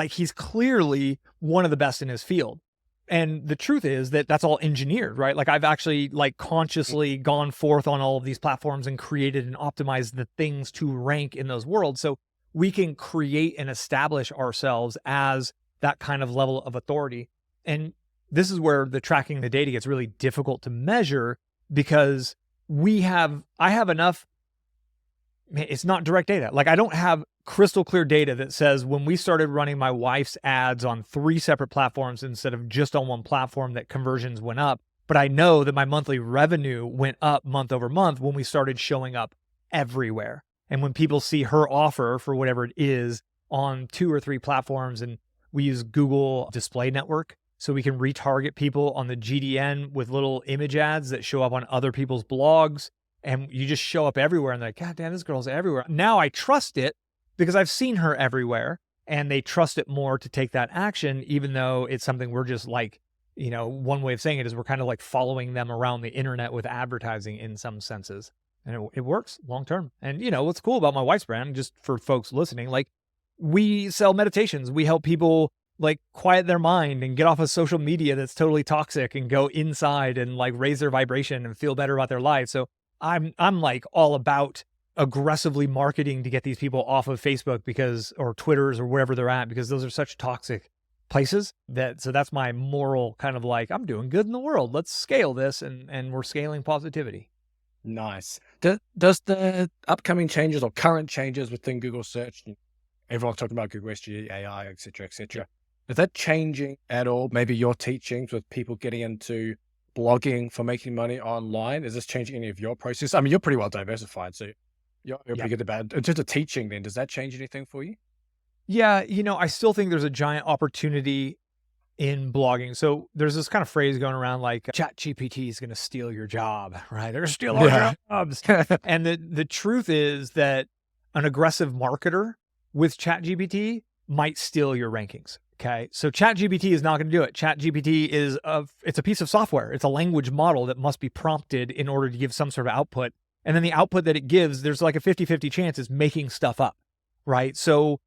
he's clearly one of the best in his field. And the truth is that that's all engineered, right? I've actually consciously gone forth on all of these platforms and created and optimized the things to rank in those worlds. So we can create and establish ourselves as that kind of level of authority. And this is where the tracking the data gets really difficult to measure, because I have enough, it's not direct data. I don't have crystal clear data that says when we started running my wife's ads on 3 separate platforms instead of just on one platform, that conversions went up. But I know that my monthly revenue went up month over month when we started showing up everywhere. And when people see her offer for whatever it is on 2 or 3 platforms, and we use Google Display Network, so we can retarget people on the GDN with little image ads that show up on other people's blogs. And you just show up everywhere and they're like, God damn, this girl's everywhere. Now I trust it because I've seen her everywhere, and they trust it more to take that action, even though it's something we're just one way of saying it is we're kind of following them around the internet with advertising in some senses. and it works long term. And what's cool about my wife's brand, just for folks listening, like we sell meditations. We help people like quiet their mind and get off of social media that's totally toxic and go inside and like raise their vibration and feel better about their life. So I'm like all about aggressively marketing to get these people off of Facebook or Twitters or wherever they're at, because those are such toxic places so that's my moral kind of like, I'm doing good in the world. Let's scale this. And we're scaling positivity. Nice. Does the upcoming changes or current changes within Google search, everyone's talking about Google SGE, AI, et cetera, is that changing at all? Maybe your teachings with people getting into blogging for making money online, is this changing any of your process? I mean, you're pretty well diversified, so you're pretty good about it. In terms of teaching then, does that change anything for you? Yeah, I still think there's a giant opportunity in blogging. So there's this kind of phrase going around like ChatGPT is going to steal your job, right? They're going to steal our jobs. And the truth is that an aggressive marketer with ChatGPT might steal your rankings. Okay. So ChatGPT is not going to do it. ChatGPT it's a piece of software. It's a language model that must be prompted in order to give some sort of output. And then the output that it gives, there's like a 50-50 chance is making stuff up, right? So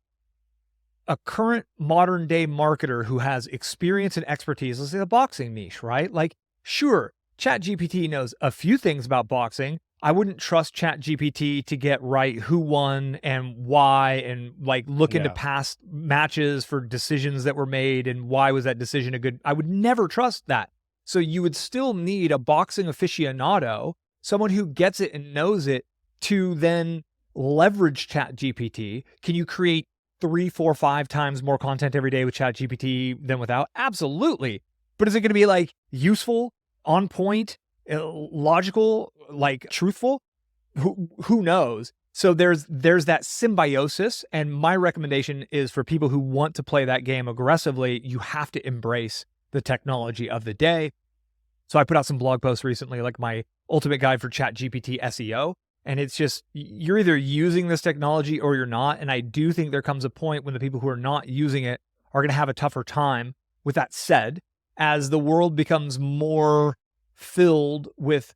a current modern day marketer who has experience and expertise, let's say the boxing niche, right? Like, sure, ChatGPT knows a few things about boxing. I wouldn't trust ChatGPT to get right who won and why, and like look into past matches for decisions that were made and why was that decision a good. I would never trust that. So you would still need a boxing aficionado, someone who gets it and knows it, to then leverage ChatGPT. Can you create 3, 4, 5 times more content every day with ChatGPT than without? Absolutely. But is it going to be like useful, on point, logical, like truthful? Who knows? So there's that symbiosis. And my recommendation is for people who want to play that game aggressively, you have to embrace the technology of the day. So I put out some blog posts recently, like my ultimate guide for ChatGPT SEO. And it's just, you're either using this technology or you're not. And I do think there comes a point when the people who are not using it are going to have a tougher time. With that said, as the world becomes more filled with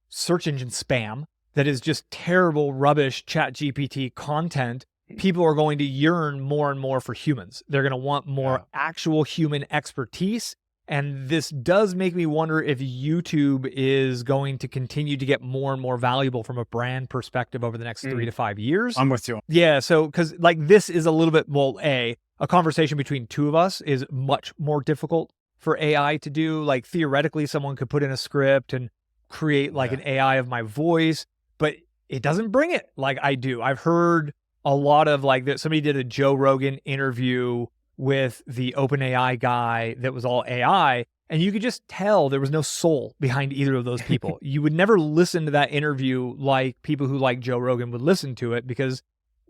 search engine spam that is just terrible, rubbish ChatGPT content, people are going to yearn more and more for humans. They're going to want more actual human expertise. And this does make me wonder if YouTube is going to continue to get more and more valuable from a brand perspective over the next 3 to 5 years. I'm with you. Yeah. So, because like this is a little bit, well, a conversation between two of us is much more difficult for AI to do. Like theoretically, someone could put in a script and create like an AI of my voice, but it doesn't bring it like I do. I've heard a lot of like that. Somebody did a Joe Rogan interview with the OpenAI guy that was all AI, and you could just tell there was no soul behind either of those people. You would never listen to that interview like people who like Joe Rogan would listen to it, because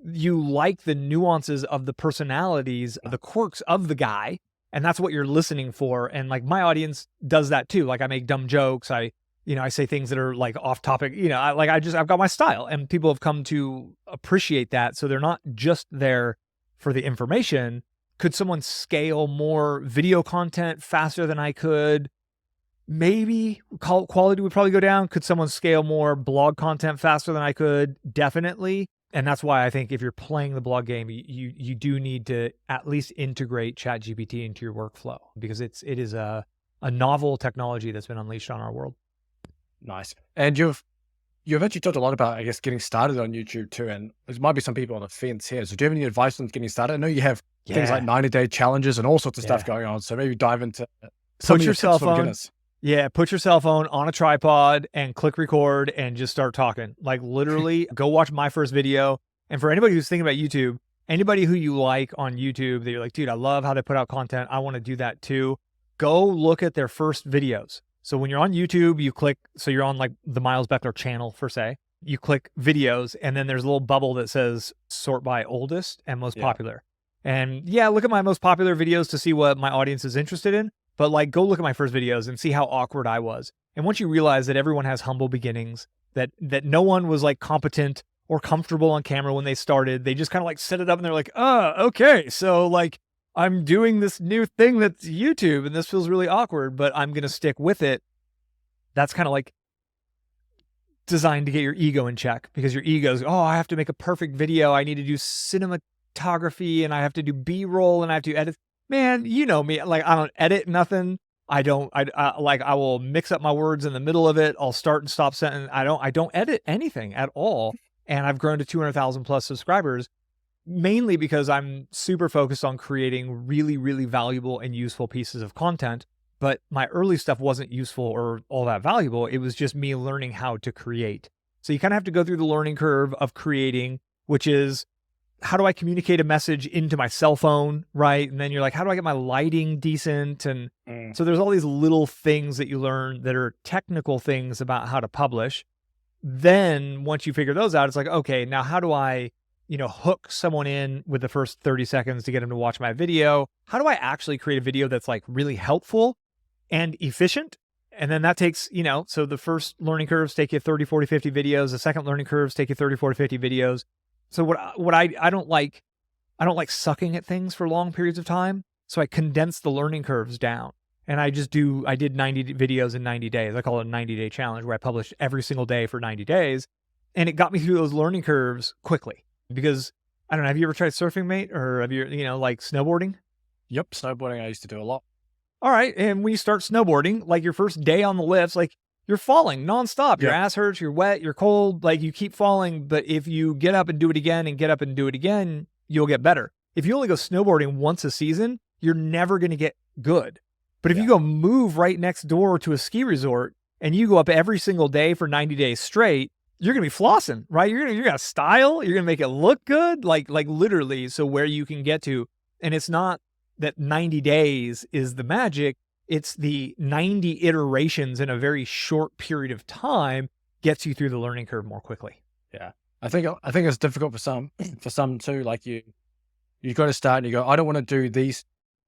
you like the nuances of the personalities, the quirks of the guy, and that's what you're listening for. And like my audience does that too. Like I make dumb jokes. I say things that are like off topic, I've got my style, and people have come to appreciate that. So they're not just there for the information. Could someone scale more video content faster than I could? Maybe. Quality would probably go down. Could someone scale more blog content faster than I could? Definitely. And that's why I think if you're playing the blog game, you do need to at least integrate ChatGPT into your workflow, because it is a novel technology that's been unleashed on our world. Nice. And you've actually talked a lot about, I guess, getting started on YouTube too. And there might be some people on the fence here. So do you have any advice on getting started? I know you have things like 90-day challenges and all sorts of stuff going on. So maybe dive into some of your tips for beginners. Yeah, put your cell phone on a tripod and click record and just start talking. Like literally go watch my first video. And for anybody who's thinking about YouTube, anybody who you like on YouTube that you're like, dude, I love how they put out content, I want to do that too, go look at their first videos. So when you're on YouTube, you click, so you're on like the Miles Beckler channel per se, you click videos, and then there's a little bubble that says sort by oldest and most popular. And look at my most popular videos to see what my audience is interested in. But like, go look at my first videos and see how awkward I was. And once you realize that everyone has humble beginnings, that no one was like competent or comfortable on camera when they started, they just kind of like set it up and they're like, okay. So like, I'm doing this new thing that's YouTube and this feels really awkward, but I'm going to stick with it. That's kind of like designed to get your ego in check, because your ego's, oh, I have to make a perfect video. I need to do cinematography and I have to do B-roll and I have to edit. Man, you know me, like I don't edit nothing. I will mix up my words in the middle of it. I'll start and stop sentence. I don't edit anything at all. And I've grown to 200,000 plus subscribers, mainly because I'm super focused on creating really, really valuable and useful pieces of content. But my early stuff wasn't useful or all that valuable. It was just me learning how to create. So you kind of have to go through the learning curve of creating, which is, how do I communicate a message into my cell phone, right? And then you're like, how do I get my lighting decent? And so there's all these little things that you learn that are technical things about how to publish. Then once you figure those out, it's like, okay, now how do I, hook someone in with the first 30 seconds to get them to watch my video? How do I actually create a video that's like really helpful and efficient? And then that takes, so the first learning curves take you 30, 40, 50 videos. The second learning curves take you 30, 40, 50 videos. So what I don't like sucking at things for long periods of time. So I condense the learning curves down, and I did 90 videos in 90 days. I call it a 90-day challenge, where I published every single day for 90 days. And it got me through those learning curves quickly, because I don't know, have you ever tried surfing, mate? Or have you, like snowboarding? Yep. Snowboarding, I used to do a lot. All right. And when you start snowboarding, like your first day on the lifts, like you're falling nonstop. Your ass hurts, you're wet, you're cold, like you keep falling. But if you get up and do it again and get up and do it again, you'll get better. If you only go snowboarding once a season, you're never going to get good. But if you go move right next door to a ski resort and you go up every single day for 90 days straight, you're going to be flossing, right? You're going to style, you're going to make it look good, like literally. So where you can get to, and it's not that 90 days is the magic. It's the 90 iterations in a very short period of time gets you through the learning curve more quickly. Yeah. I think it's difficult for some too. Like you got to start and you go, I don't want to do these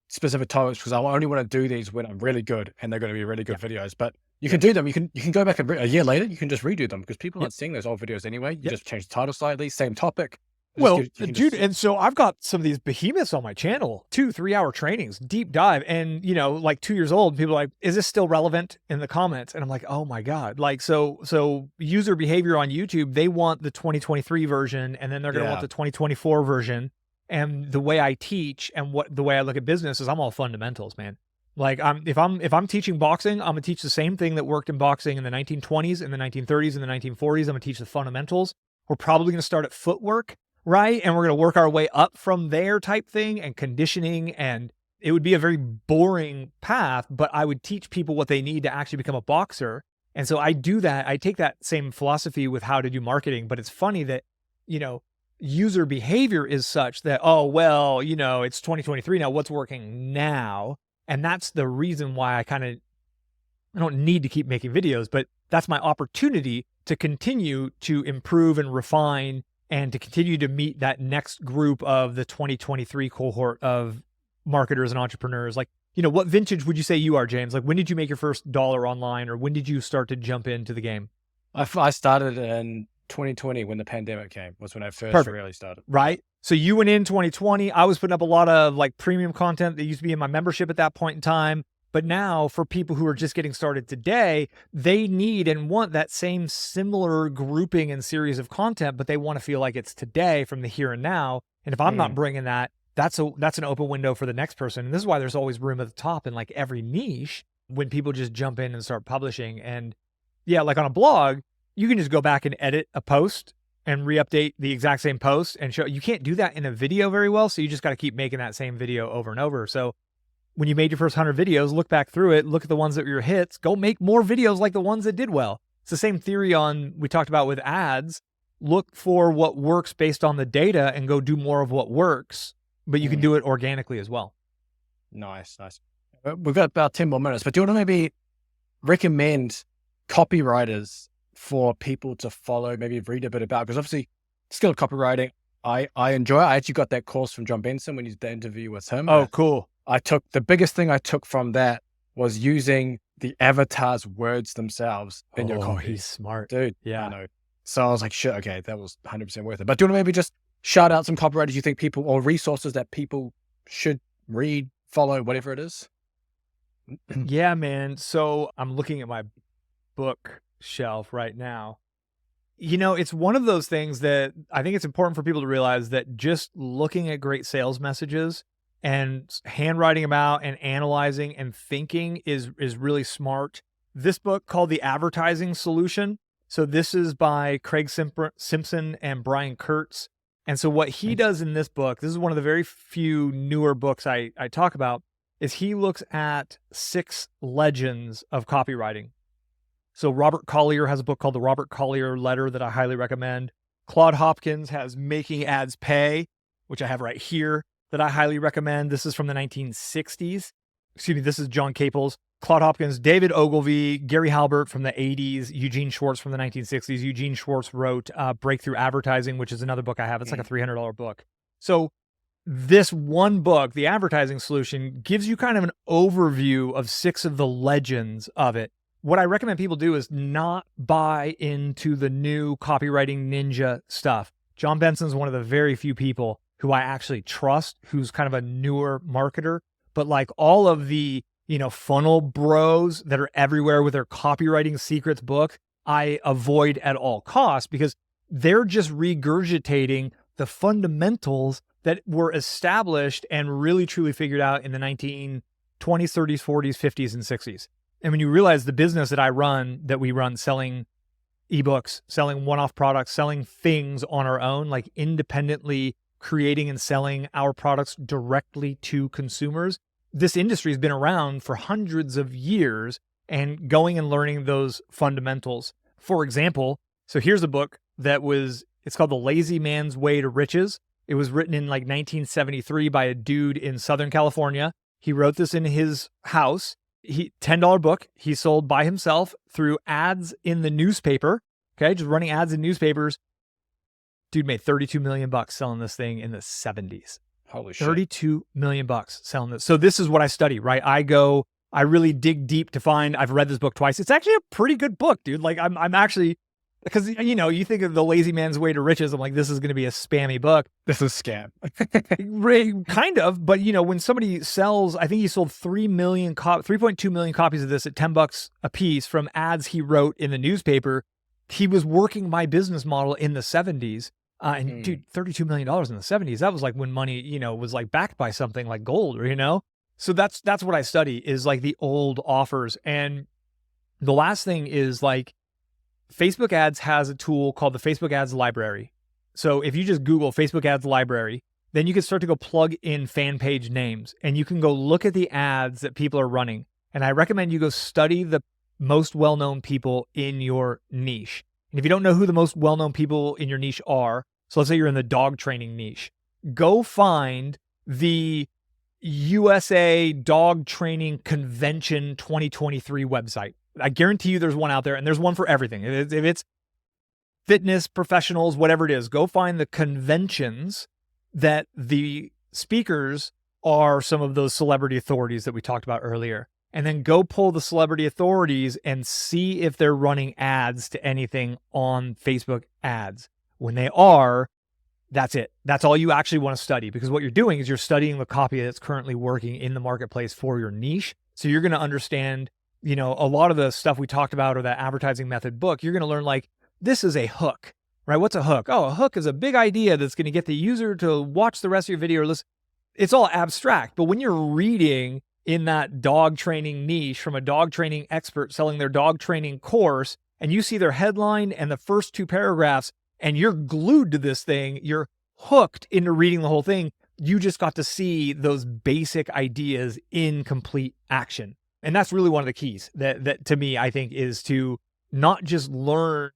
specific topics because I only want to do these when I'm really good and they're going to be really good videos. But you can do them. You can go back and a year later, you can just redo them because people aren't seeing those old videos anyway. You just change the title slightly, same topic. Well, dude, and so I've got some of these behemoths on my channel, 2-3 hour trainings, deep dive. And, like 2 years old, people are like, is this still relevant in the comments? And I'm like, oh my God. Like, so user behavior on YouTube, they want the 2023 version, and then they're going to want the 2024 version. And the way I teach and the way I look at business is I'm all fundamentals, man. Like if I'm teaching boxing, I'm gonna teach the same thing that worked in boxing in the 1920s, in the 1930s, in the 1940s. I'm gonna teach the fundamentals. We're probably gonna start at footwork, right? And we're gonna work our way up from there type thing, and conditioning. And it would be a very boring path, but I would teach people what they need to actually become a boxer. And so I do that. I take that same philosophy with how to do marketing, but it's funny that, user behavior is such that, oh, well, it's 2023 now, what's working now? And that's the reason why I don't need to keep making videos, but that's my opportunity to continue to improve and refine and to continue to meet that next group of the 2023 cohort of marketers and entrepreneurs. Like, what vintage would you say you are, James? Like, when did you make your first dollar online, or when did you start to jump into the game? I started in 2020 when the pandemic came, was when I first really started. Right. So you went in 2020. I was putting up a lot of like premium content that used to be in my membership at that point in time. But now for people who are just getting started today, they need and want that same similar grouping and series of content, but they want to feel like it's today from the here and now. And if I'm not bringing that, that's an open window for the next person. And this is why there's always room at the top in like every niche when people just jump in and start publishing. And yeah, like on a blog, you can just go back and edit a post and re-update the exact same post and show. You can't do that in a video very well. So you just got to keep making that same video over and over. So when you made your first 100 videos, look back through it, look at the ones that were your hits, go make more videos like the ones that did well. It's the same theory we talked about with ads. Look for what works based on the data and go do more of what works, but you can do it organically as well. Nice. We've got about 10 more minutes, but do you want to maybe recommend copywriters for people to follow, maybe read a bit about? Because obviously skilled copywriting, I enjoy. I actually got that course from John Benson when you did the interview with him. Oh, cool. The biggest thing I took from that was using the avatar's words themselves in your copy. He's smart. Dude. Yeah. I know. So I was like, shit, okay, that was 100% worth it. But do you want to maybe just shout out some copywriters you think people, or resources that people should read, follow, whatever it is? Yeah, man. So I'm looking at my book shelf right now. It's one of those things that I think it's important for people to realize that just looking at great sales messages and handwriting them out and analyzing and thinking is really smart. This book called The Advertising Solution. So this is by Craig Simpson and Brian Kurtz. And so what he does in this book, this is one of the very few newer books I talk about, is he looks at 6 legends of copywriting. So Robert Collier has a book called The Robert Collier Letter that I highly recommend. Claude Hopkins has Making Ads Pay, which I have right here, that I highly recommend. This is from the 1960s. Excuse me, this is John Caples. Claude Hopkins, David Ogilvy, Gary Halbert from the 80s, Eugene Schwartz from the 1960s. Eugene Schwartz wrote Breakthrough Advertising, which is another book I have. It's like a $300 book. So this one book, The Advertising Solution, gives you kind of an overview of 6 of the legends of it. What I recommend people do is not buy into the new copywriting ninja stuff. John Benson's one of the very few people who I actually trust, who's kind of a newer marketer. But like all of the, funnel bros that are everywhere with their copywriting secrets book, I avoid at all costs because they're just regurgitating the fundamentals that were established and really truly figured out in the 1920s, 30s, 40s, 50s, and 60s. And when you realize the business that we run selling ebooks, selling one-off products, selling things on our own, like independently creating and selling our products directly to consumers, this industry has been around for hundreds of years and going and learning those fundamentals. For example, so here's a book it's called The Lazy Man's Way to Riches. It was written in like 1973 by a dude in Southern California. He wrote this in his house. $10 book he sold by himself through ads in the newspaper. Okay, just running ads in newspapers. Dude made $32 million selling this thing in the 70s. Holy shit. $32 million selling this. So this is what I study, right? I really dig deep to find, I've read this book twice. It's actually a pretty good book, dude. Like I'm actually, because, you think of The Lazy Man's Way to Riches. I'm like, this is going to be a spammy book. This is scam. Kind of. But, when somebody sells, I think he sold 3.2 million copies of this at $10 a piece from ads he wrote in the newspaper. He was working my business model in the 70s. Dude, $32 million in the 70s, that was like when money, was like backed by something like gold, So that's what I study is like the old offers. And the last thing is like Facebook ads has a tool called the Facebook ads library. So if you just Google Facebook ads library, then you can start to go plug in fan page names and you can go look at the ads that people are running. And I recommend you go study the most well-known people in your niche. And if you don't know who the most well-known people in your niche are, so let's say you're in the dog training niche, go find the USA Dog Training Convention 2023 website. I guarantee you there's one out there, and there's one for everything. If it's fitness professionals, whatever it is, go find the conventions that the speakers are some of those celebrity authorities that we talked about earlier. And then go pull the celebrity authorities and see if they're running ads to anything on Facebook ads. When they are, that's it. That's all you actually want to study, because what you're doing is you're studying the copy that's currently working in the marketplace for your niche. So you're going to understand, a lot of the stuff we talked about or that advertising method book, you're going to learn like, this is a hook, right? What's a hook? Oh, a hook is a big idea that's going to get the user to watch the rest of your video or listen. It's all abstract. But when you're reading in that dog training niche from a dog training expert selling their dog training course, and you see their headline and the first 2 paragraphs, and you're glued to this thing, you're hooked into reading the whole thing, you just got to see those basic ideas in complete action. And that's really one of the keys that to me, I think, is to not just learn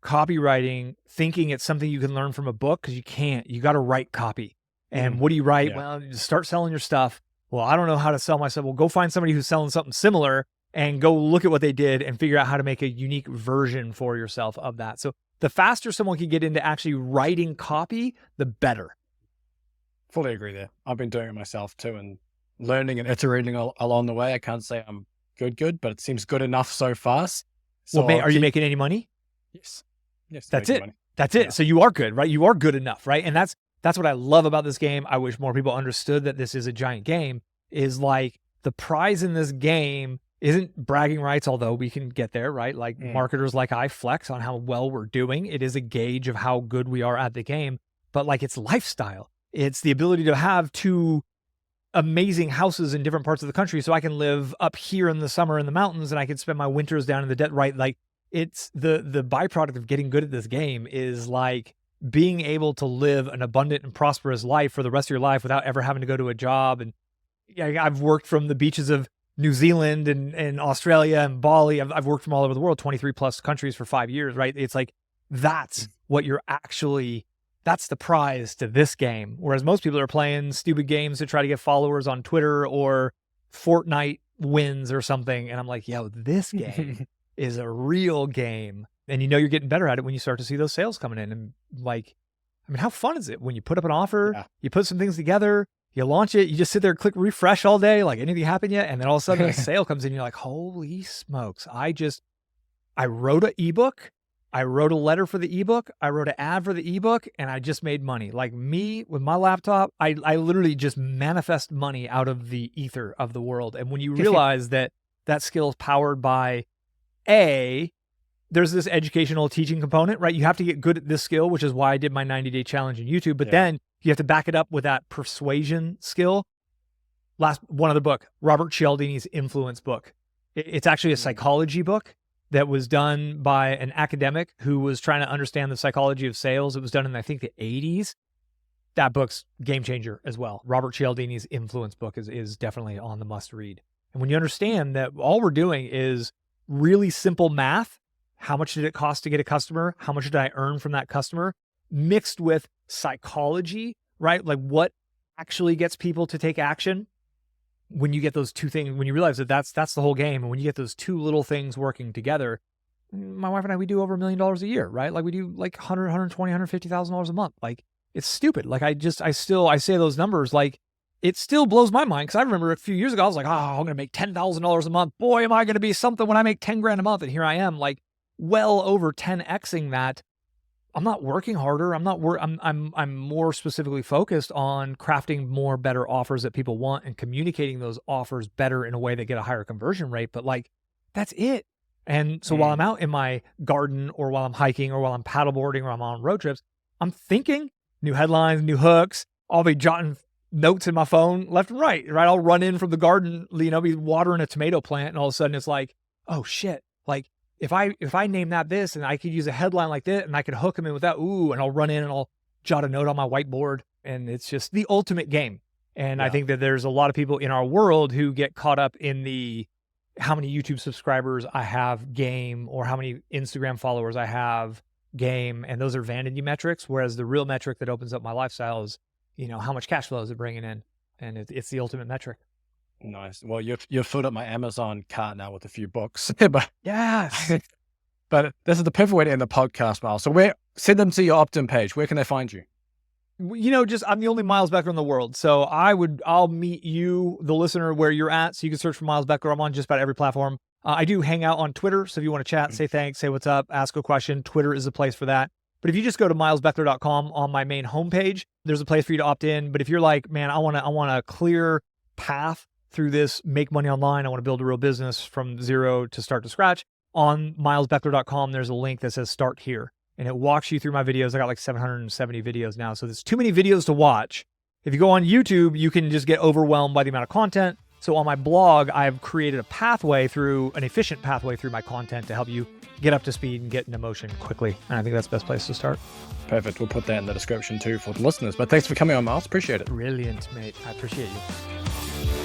copywriting thinking it's something you can learn from a book, because you can't. You got to write copy. And what do you write? Yeah. Well, you just start selling your stuff. Well, I don't know how to sell myself. Well, go find somebody who's selling something similar and go look at what they did and figure out how to make a unique version for yourself of that. So the faster someone can get into actually writing copy, the better. Fully agree there. I've been doing it myself too, and learning and iterating along the way. I can't say I'm good, but it seems good enough so far. So well, are you making any money? Yes. That's it. Money. That's it. Yeah. So you are good, right? You are good enough, right? And that's what I love about this game. I wish more people understood that this is a giant game, is like the prize in this game isn't bragging rights, although we can get there, right? Like marketers like I flex on how well we're doing. It is a gauge of how good we are at the game, but like it's lifestyle. It's the ability to have 2 amazing houses in different parts of the country. So I can live up here in the summer in the mountains and I can spend my winters down in the desert, right? Like it's the byproduct of getting good at this game is like being able to live an abundant and prosperous life for the rest of your life without ever having to go to a job. And I've worked from the beaches of New Zealand and Australia and Bali. I've worked from all over the world, 23 plus countries for 5 years, right? It's like, that's what you're actually, that's the prize to this game. Whereas most people are playing stupid games to try to get followers on Twitter or Fortnite wins or something. And I'm like, yo, this game is a real game. And you know you're getting better at it when you start to see those sales coming in. And like, I mean, how fun is it when you put up an offer, you put some things together, you launch it, you just sit there and click refresh all day, like anything happened yet? And then all of a sudden a sale comes in, and you're like, holy smokes. I wrote an ebook. I wrote a letter for the ebook. I wrote an ad for the ebook, and I just made money. Like me with my laptop, I literally just manifest money out of the ether of the world. And when you realize that skill is powered by there's this educational teaching component, right? You have to get good at this skill, which is why I did my 90-day challenge in YouTube. But then you have to back it up with that persuasion skill. One other book, Robert Cialdini's Influence book. It's actually a psychology book that was done by an academic who was trying to understand the psychology of sales. It was done in, I think, the 80s. That book's game changer as well. Robert Cialdini's Influence book is definitely on the must read. And when you understand that all we're doing is really simple math, how much did it cost to get a customer? How much did I earn from that customer? Mixed with psychology, right? Like what actually gets people to take action? When you get those 2 things, when you realize that that's the whole game, and when you get those 2 little things working together, my wife and I, we do over $1 million a year, right? Like we do like $100, $120, $150,000 a month. Like it's stupid. Like I say those numbers, like it still blows my mind. Cause I remember a few years ago, I was like, oh, I'm going to make $10,000 a month. Boy, am I going to be something when I make 10 grand a month. And here I am, like well over 10xing that. I'm not working harder. I'm more specifically focused on crafting more better offers that people want and communicating those offers better in a way that get a higher conversion rate. But like, that's it. And so while I'm out in my garden or while I'm hiking or while I'm paddleboarding or I'm on road trips, I'm thinking new headlines, new hooks. I'll be jotting notes in my phone left and right? I'll run in from the garden, be watering a tomato plant. And all of a sudden it's like, oh shit. Like, if I name that this and I could use a headline like this and I could hook them in with that, and I'll run in and I'll jot a note on my whiteboard, and it's just the ultimate game. And I think that there's a lot of people in our world who get caught up in the how many YouTube subscribers I have game or how many Instagram followers I have game. And those are vanity metrics. Whereas the real metric that opens up my lifestyle is, how much cash flow is it bringing in? And it's the ultimate metric. Nice. Well, you've filled up my Amazon cart now with a few books, but yes, but this is the perfect way to end the podcast, Miles. So send them to your opt-in page. Where can they find you? I'm the only Miles Beckler in the world. So I'll meet you, the listener, where you're at. So you can search for Miles Beckler. I'm on just about every platform. I do hang out on Twitter. So if you want to chat, say thanks, say what's up, ask a question, Twitter is the place for that. But if you just go to milesbeckler.com on my main homepage, there's a place for you to opt in. But if you're like, man, I want a clear path through this, make money online, I want to build a real business from zero to start to scratch, on milesbeckler.com, there's a link that says start here. And it walks you through my videos. I got like 770 videos now. So there's too many videos to watch. If you go on YouTube, you can just get overwhelmed by the amount of content. So on my blog, I've created an efficient pathway through my content to help you get up to speed and get into motion quickly. And I think that's the best place to start. Perfect. We'll put that in the description too for the listeners. But thanks for coming on, Miles. Appreciate it. Brilliant, mate. I appreciate you.